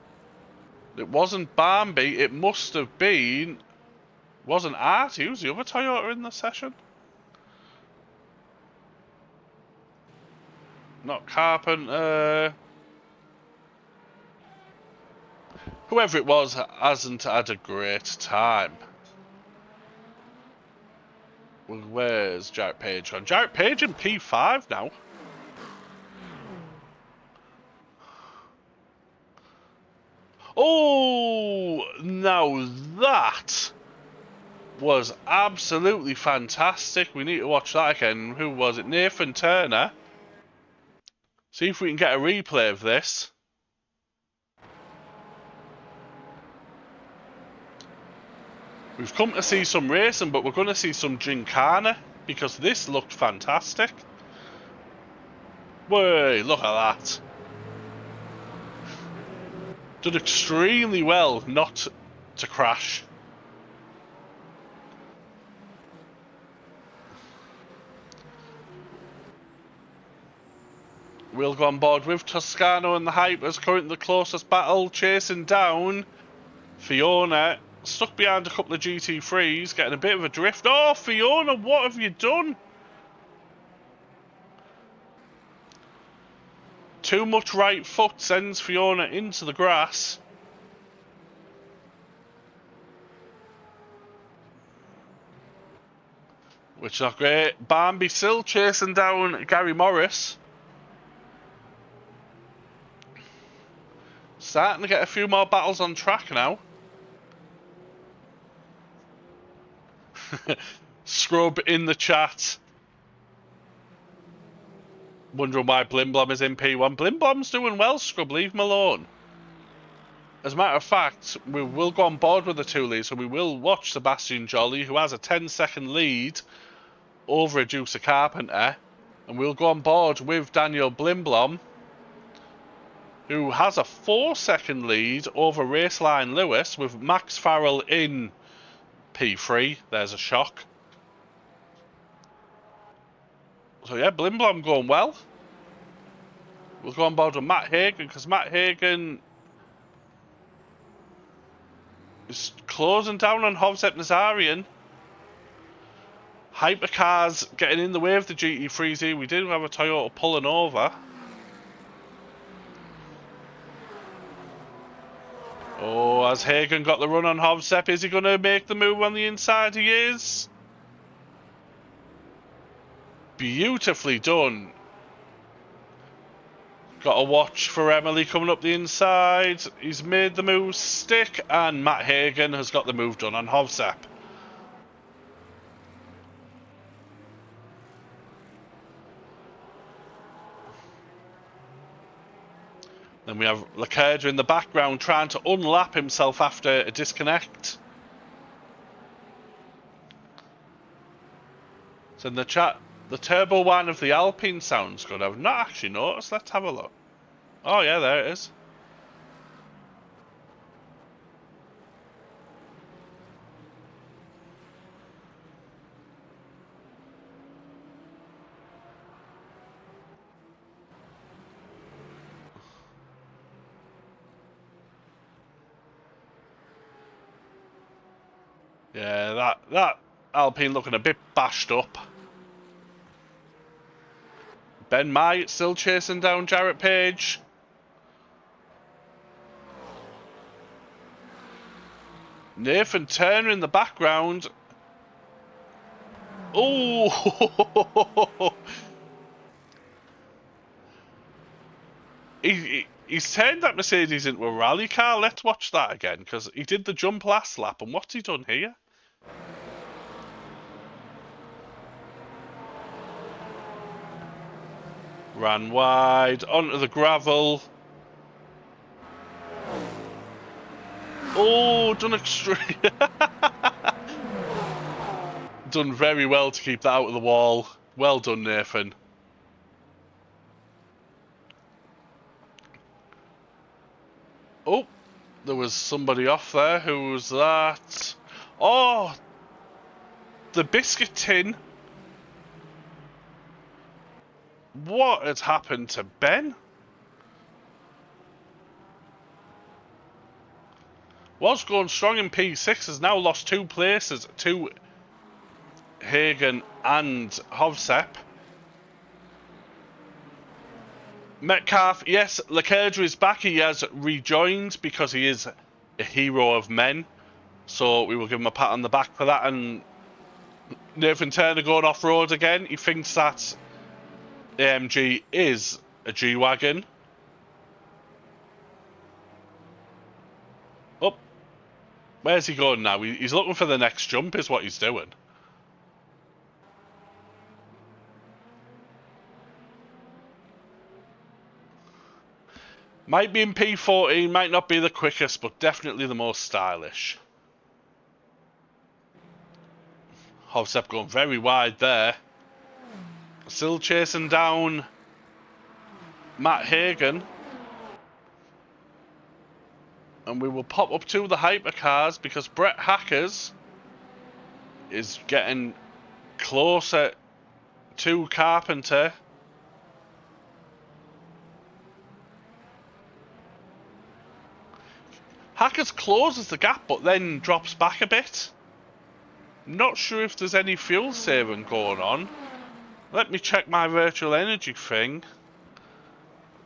It wasn't Bambi. It must have been. Wasn't Artie? Who's the other Toyota in the session? Not Carpenter. Whoever it was hasn't had a great time. Well, where's Jarrett Page on? Jarrett Page in P5 now. Oh, now that was absolutely fantastic. We need to watch that again. Who was it? Nathan Turner. See if we can get a replay of this. We've come to see some racing, but we're going to see some Gincana because this looked fantastic. Way, look at that. Did extremely well not to crash. We'll go on board with Toscano and the Hypers, currently the closest battle, chasing down Fiona. Stuck behind a couple of GT3s, getting a bit of a drift. Oh, Fiona, what have you done? Too much right foot sends Fiona into the grass. Which is not great. Bambi still chasing down Gary Morris. Starting to get a few more battles on track now. Scrub in the chat. Wondering why Blimblom is in P1. Blimblom's doing well, Scrub. Leave him alone. As a matter of fact, we will go on board with the two leads, so we will watch Sebastian Jolly, who has a 10-second lead over Adjuster Carpenter. And we'll go on board with Daniel Blimblom, who has a 4-second lead over Raceline Lewis, with Max Farrell in P3. There's a shock. So yeah, Blimblom going well. We'll go on board with Matt Hagen, because Matt Hagen is closing down on Hovsep Nazarian. Hypercars getting in the way of the GT3s here. We did have a Toyota pulling over. Oh, has Hagen got the run on Hovsep? Is he going to make the move on the inside? He is. Beautifully done. Got a watch for Emily coming up the inside. He's made the move stick, and Matt Hagen has got the move done on Hovsep. Then we have Lacerda in the background trying to unlap himself after a disconnect. So in the chat, the turbo one of the Alpine sounds good. I've not actually noticed. Let's have a look. Oh yeah, there it is. Yeah, that Alpine looking a bit bashed up. Ben Mai still chasing down Jarrett Page. Nathan Turner in the background. Oh! He's turned that Mercedes into a rally car. Let's watch that again, because he did the jump last lap, and what's he done here? Ran wide, onto the gravel. Oh, done extreme. Done very well to keep that out of the wall. Well done, Nathan. Oh, there was somebody off there. Who was that? Oh, the biscuit tin. What has happened to Ben? Was going strong in P6, has now lost 2 places to Hagen and Hovsep. Metcalf, yes, Leclerc is back. He has rejoined because he is a hero of men. So we will give him a pat on the back for that. And Nathan Turner going off-road again. He thinks that AMG is a G-Wagon. Oh, where's he going now? He's looking for the next jump is what he's doing. Might be in P14, might not be the quickest, but definitely the most stylish. Hovsep going very wide there. Still chasing down Matt Hagen. And we will pop up to the hypercars because Brett Hackers is getting closer to Carpenter. Hackers closes the gap but then drops back a bit. Not sure if there's any fuel saving going on. Let me check my virtual energy thing.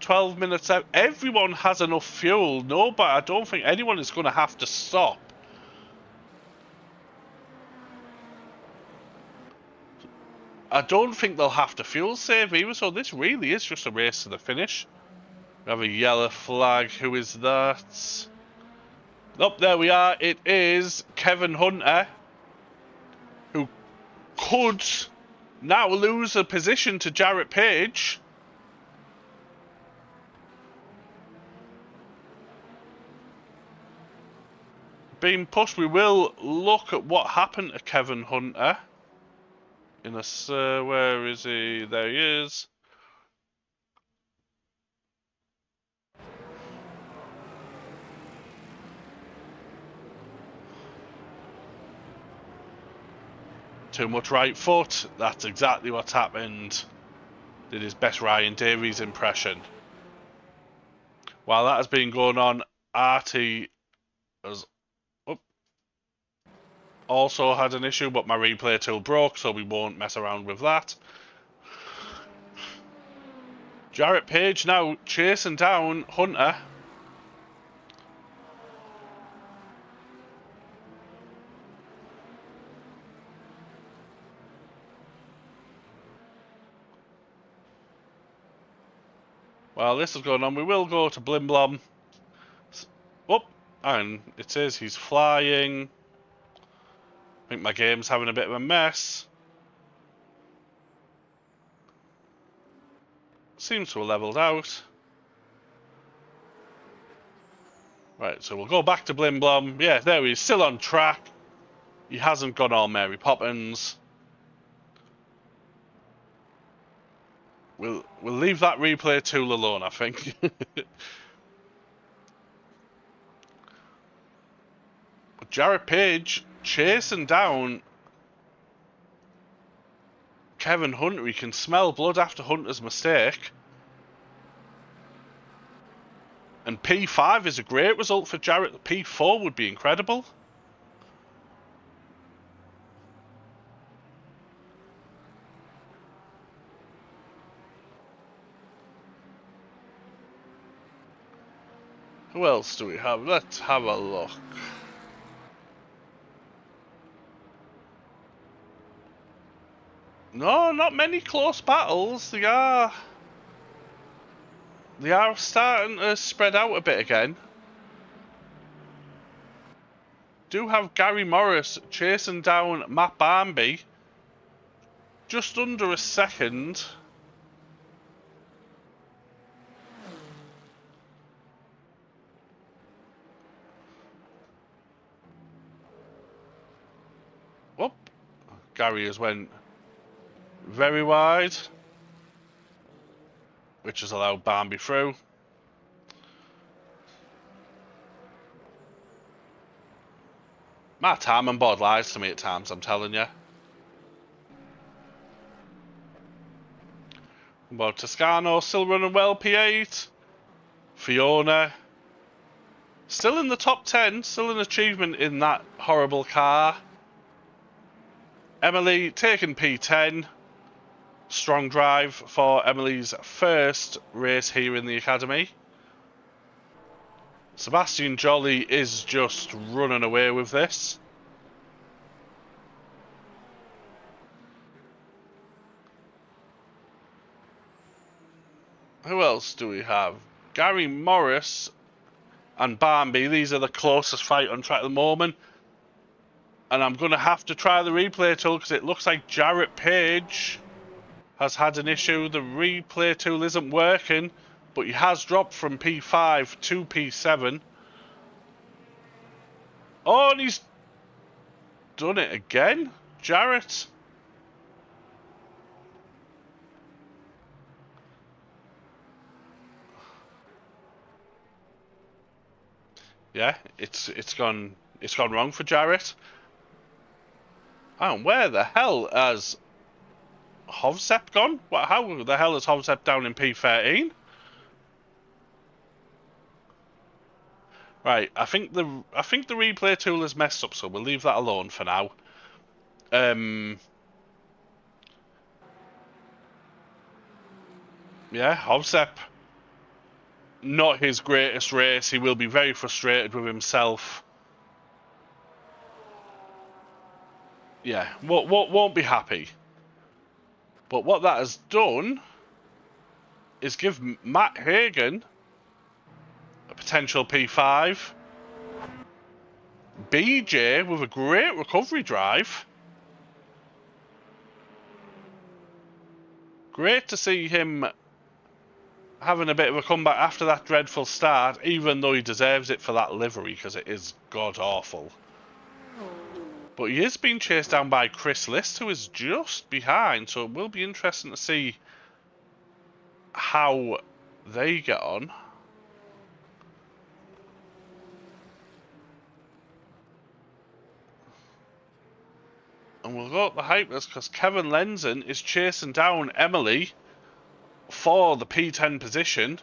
12 minutes out. Everyone has enough fuel. No, but I don't think anyone is going to have to stop. I don't think they'll have to fuel save either, so this really is just a race to the finish. We have a yellow flag. Who is that? Oh, there we are. It is Kevin Hunter, who could now lose a position to Jarrett Page. Being pushed, we will look at what happened to Kevin Hunter. Where is he? There he is. Too much right foot. That's exactly what's happened. Did his best Ryan Davies impression. While that has been going on, Artie has also had an issue, but my replay tool broke, so we won't mess around with that. Jarrett Page now chasing down Hunter. While this is going on, we will go to Blimblom. Oh, and it says he's flying. I think my game's having a bit of a mess. Seems to have leveled out. Right, so we'll go back to Blimblom. Yeah, there he is, still on track. He hasn't gone all Mary Poppins. We'll leave that replay tool alone, I think. But Jarrett Page chasing down Kevin Hunter. He can smell blood after Hunter's mistake. And P5 is a great result for Jarrett. P4 would be incredible. Who else do we have? Let's have a look. No, not many close battles. They are starting to spread out a bit again. Do have Gary Morris chasing down Matt Barnby. Just under a second. Whoop. Gary has went very wide, which has allowed Barnby through. My time on board lies to me at times, I'm telling you. But Toscano still running well, P8. Fiona still in the top 10, still an achievement in that horrible car. Emily taking P10. Strong drive for Emily's first race here in the Academy. Sebastian Jolly is just running away with this. Who else do we have? Gary Morris and Barnby. These are the closest fight on track at the moment. And I'm going to have to try the replay tool because it looks like Jarrett Page has had an issue. The replay tool isn't working, but he has dropped from P5 to P7. Oh, and he's done it again, Jarrett. Yeah, it's gone wrong for Jarrett. Oh, where the hell has Hovsep gone? What? How the hell is Hovsep down in P13? Right, I think the replay tool is messed up, so we'll leave that alone for now. Yeah, Hovsep. Not his greatest race. He will be very frustrated with himself. Yeah, won't be happy. But what that has done is give Matt Hagen a potential P5. BJ with a great recovery drive. Great to see him having a bit of a comeback after that dreadful start, even though he deserves it for that livery because it is god-awful. But he is being chased down by Chris List, who is just behind, so it will be interesting to see how they get on. And we'll go up the hypers because Kevin Lenzen is chasing down Emily for the P10 position.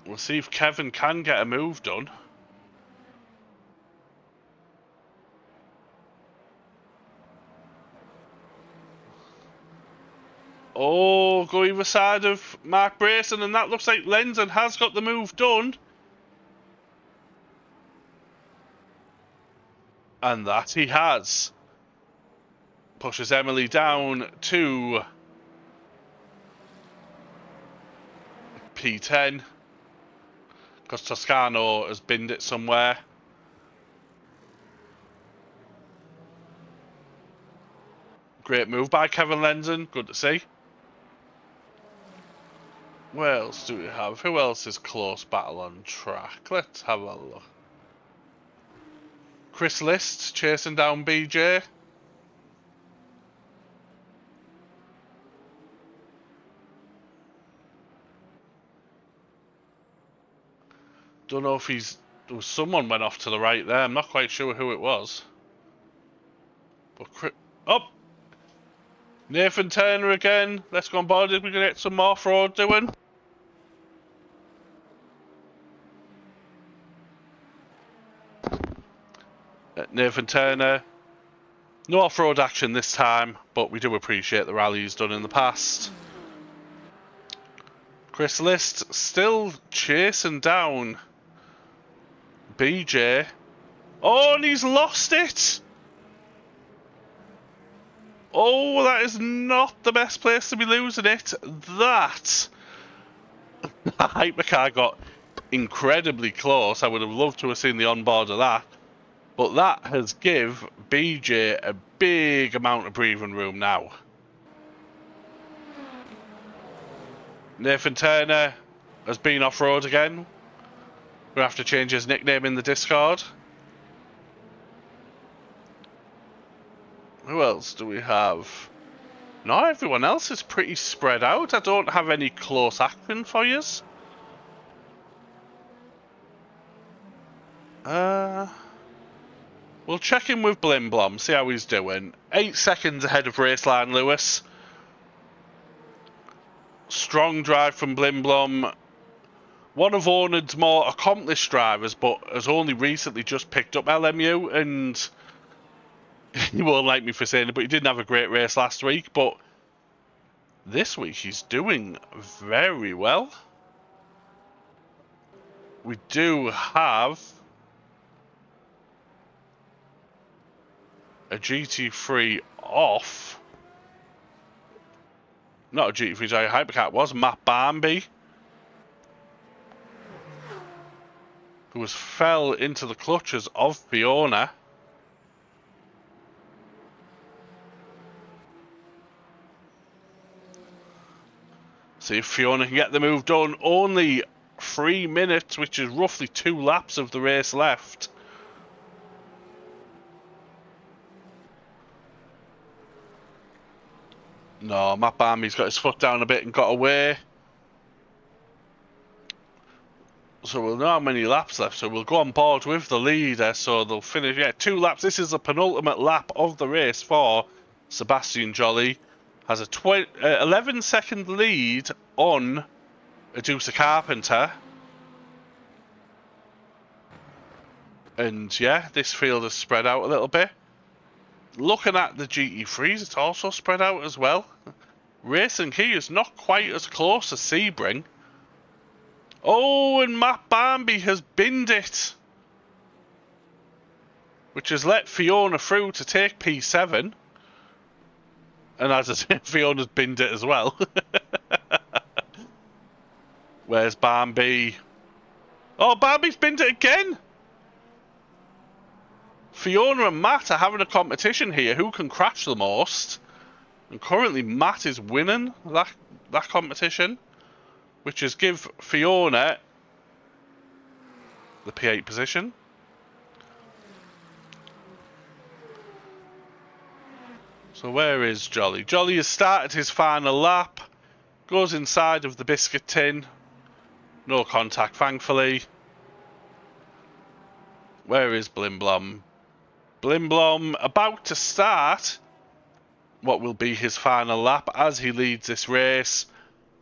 We'll see if Kevin can get a move done. Oh, go either side of Mark Brayson, and that looks like Lenzen has got the move done. And that he has. Pushes Emily down to P10. Because Toscano has binned it somewhere. Great move by Kevin Lenzen. Good to see. What else do we have? Who else is close battle on track? Let's have a look. Chris List chasing down BJ. Don't know if there was someone went off to the right there. I'm not quite sure who it was. But Nathan Turner again. Let's go on board. We're going to get some off-road doing. Nathan Turner. No off-road action this time, but we do appreciate the rally he's done in the past. Chris List still chasing down BJ. Oh, and he's lost it! Oh, that is not the best place to be losing it. That hypercar got incredibly close. I would have loved to have seen the onboard of that. But that has give BJ a big amount of breathing room now. Nathan Turner has been off-road again. We'll have to change his nickname in the Discord. Who else do we have? No, everyone else is pretty spread out. I don't have any close action for yous. We'll check in with Blimblom, see how he's doing. 8 seconds ahead of Raceline Lewis. Strong drive from Blimblom. One of oNiD's more accomplished drivers, but has only recently just picked up LMU, and he won't like me for saying it, but he didn't have a great race last week. But this week he's doing very well. We do have a GT3 off. Not a GT3, sorry, Hypercat was Matt Barnby, who fell into the clutches of Fiona. See if Fiona can get the move done. Only 3 minutes, which is roughly 2 laps of the race left. No, Matt Barnby's got his foot down a bit and got away. So we'll know how many laps left. So we'll go on board with the leader. So they'll finish, 2 laps. This is the penultimate lap of the race for Sebastian Jolly. Has a 11-second lead on Adusa Carpenter. And yeah, this field is spread out a little bit. Looking at the GT3s, it's also spread out as well. Racing Key is not quite as close as Sebring. Oh, and Matt Barnby has binned it, which has let Fiona through to take P7. And as I say, Fiona's binned it as well. Where's Barnby? Oh, Barnby's binned it again! Fiona and Matt are having a competition here. Who can crash the most? And currently Matt is winning that competition, which is give Fiona the P8 position. So where is Jolly? Jolly has started his final lap. Goes inside of the biscuit tin. No contact, thankfully. Where is Blimblom? Blimblom about to start what will be his final lap as he leads this race.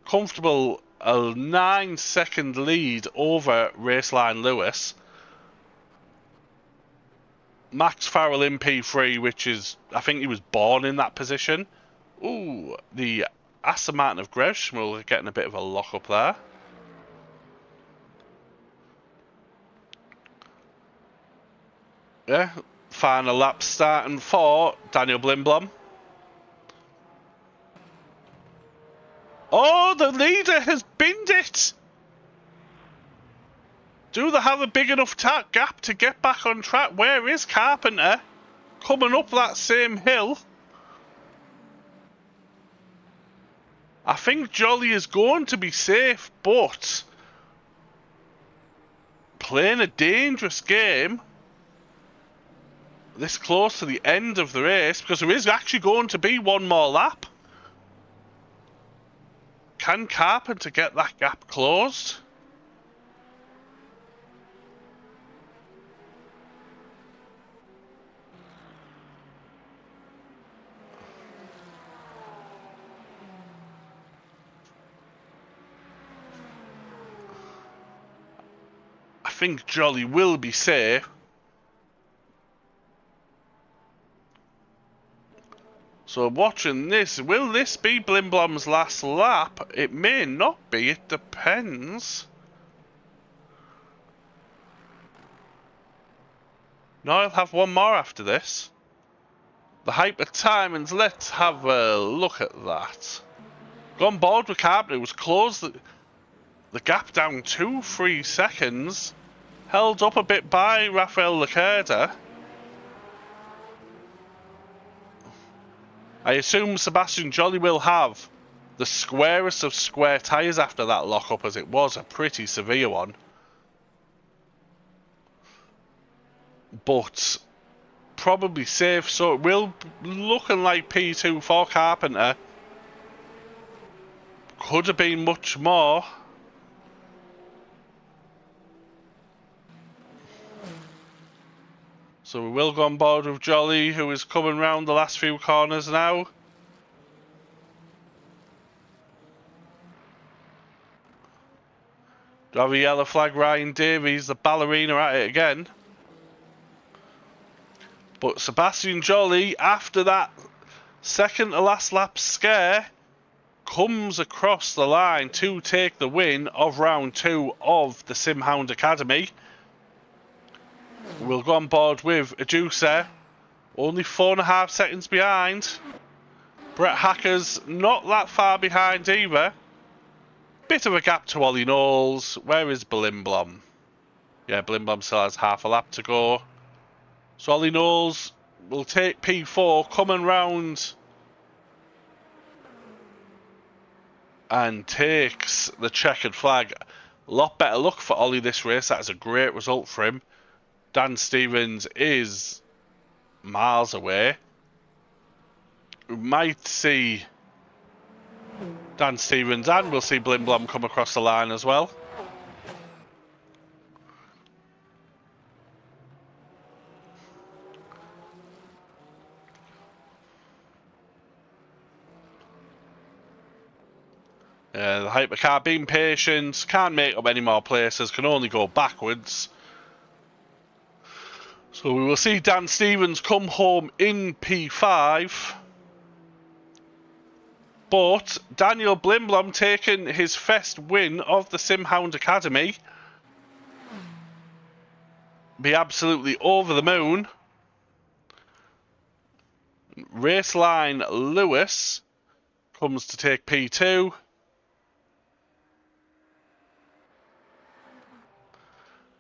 Comfortable, a 9-second lead over Raceline Lewis. Max Farrell in P3, which is, I think he was born in that position. Ooh, the Aston Martin of Gresham are getting a bit of a lock up there. Yeah, final lap starting for Daniel Blimblom. Oh, the leader has binned it! Do they have a big enough gap to get back on track? Where is Carpenter? Coming up that same hill. I think Jolly is going to be safe, but playing a dangerous game this close to the end of the race, because there is actually going to be one more lap. Can Carpenter get that gap closed? I think Jolly will be safe. So watching this, will this be Blimblom's last lap? It may not be, it depends. No, I'll have one more after this. The hyper timings, let's have a look at that. Go on board with Carpenter, was closed the gap down 2-3 seconds. Held up a bit by Rafael Lacerda. I assume Sebastian Jolly will have the squarest of square tyres after that lock-up, as it was a pretty severe one. But probably safe, so it will looking like P2 for Carpenter. Could have been much more. So we will go on board with Jolly, who is coming round the last few corners now. Do have a yellow flag, Ryan Davies, the ballerina at it again. But Sebastian Jolly, after that second to last lap scare, comes across the line to take the win of round 2 of the Sim Hound Academy. We'll go on board with Adusa, only 4.5 seconds behind. Brett Hacker's not that far behind either. Bit of a gap to Ollie Knowles. Where is Blimblom? Yeah, Blimblom still has half a lap to go. So Ollie Knowles will take P4, coming round and takes the checkered flag. A lot better luck for Ollie this race. That is a great result for him. Dan Stevens is miles away. We might see Dan Stevens and we'll see Blimblom come across the line as well. The hypercar being patient, can't make up any more places, can only go backwards. So we will see Dan Stevens come home in P5. But Daniel Blimblom taking his first win of the Sim Hound Academy. Be absolutely over the moon. Raceline Lewis comes to take P2.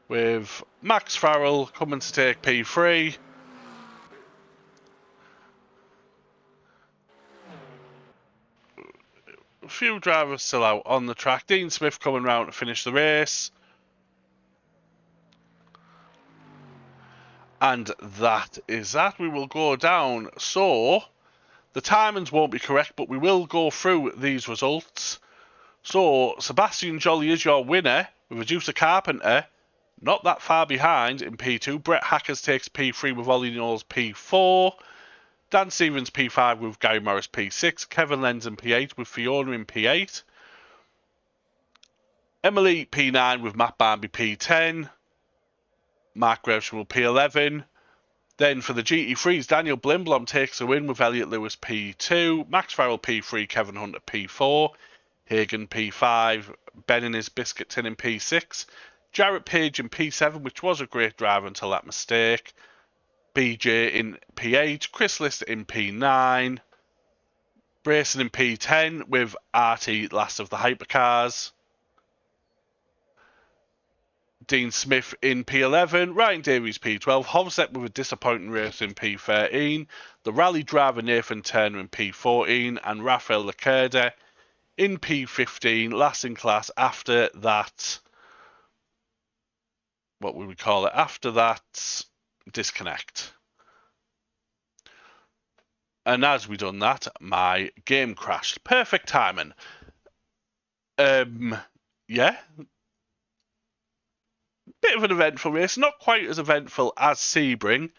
With Max Farrell coming to take P3. A few drivers still out on the track. Dean Smith coming round to finish the race. And that is that. We will go down. So, the timings won't be correct, but we will go through these results. So, Sebastian Jolly is your winner, with Reducer Carpenter not that far behind in P2. Brett Hackers takes P3 with Ollie Knowles P4. Dan Stevens P5 with Gary Morris P6. Kevin Lenz in P8 with Fiona in P8. Emily P9 with Matt Barnby P10. Mark Grevesham P11. Then for the GT3s, Daniel Blimblom takes the win with Elliot Lewis P2. Max Farrell P3, Kevin Hunter P4. Hagan P5, Ben and his Biscuit Tin in P6. Jarrett Page in P7, which was a great driver until that mistake. BJ in P8, Chris Lister in P9. Brayson in P10 with RT last of the hypercars. Dean Smith in P11, Ryan Davies P12, Hovsep with a disappointing race in P13, the rally driver Nathan Turner in P14, and Rafael Lacerda in P15, last in class after that, what would we call it, after that disconnect. And as we done that, my game crashed. Perfect timing. Yeah. Bit of an eventful race, not quite as eventful as Sebring,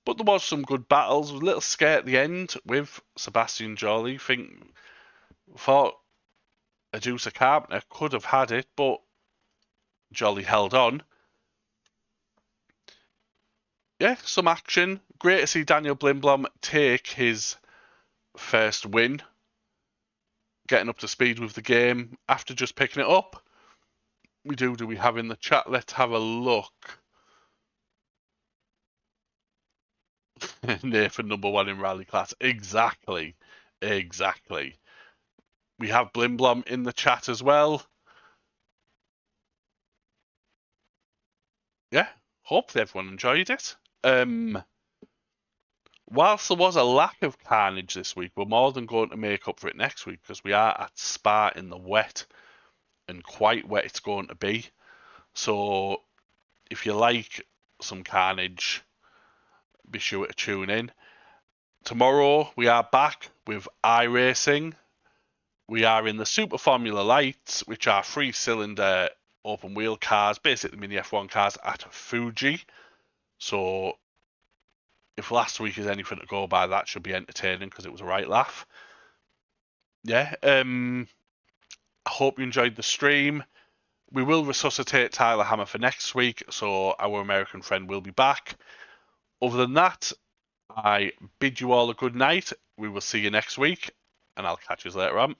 but there was some good battles. A little scare at the end with Sebastian Jolly. Thought Adusa Carpenter could have had it, but Jolly held on. Yeah, some action. Great to see Daniel Blimblom take his first win, getting up to speed with the game after just picking it up. Do we have in the chat? Let's have a look. Nathan #1 in rally class. Exactly. We have Blimblom in the chat as well. Yeah, hopefully everyone enjoyed it. Whilst there was a lack of carnage this week, we're more than going to make up for it next week because we are at Spa in the wet, and quite wet it's going to be. So if you like some carnage, be sure to tune in. Tomorrow we are back with iRacing. We are in the Super Formula Lights, which are 3-cylinder open wheel cars, basically mini F1 cars at Fuji. So if last week is anything to go by, that should be entertaining because it was a right laugh. Yeah. I hope you enjoyed the stream. We will resuscitate Tyler Hammer for next week, so our American friend will be back. Other than that, I bid you all a good night. We will see you next week, and I'll catch you later on.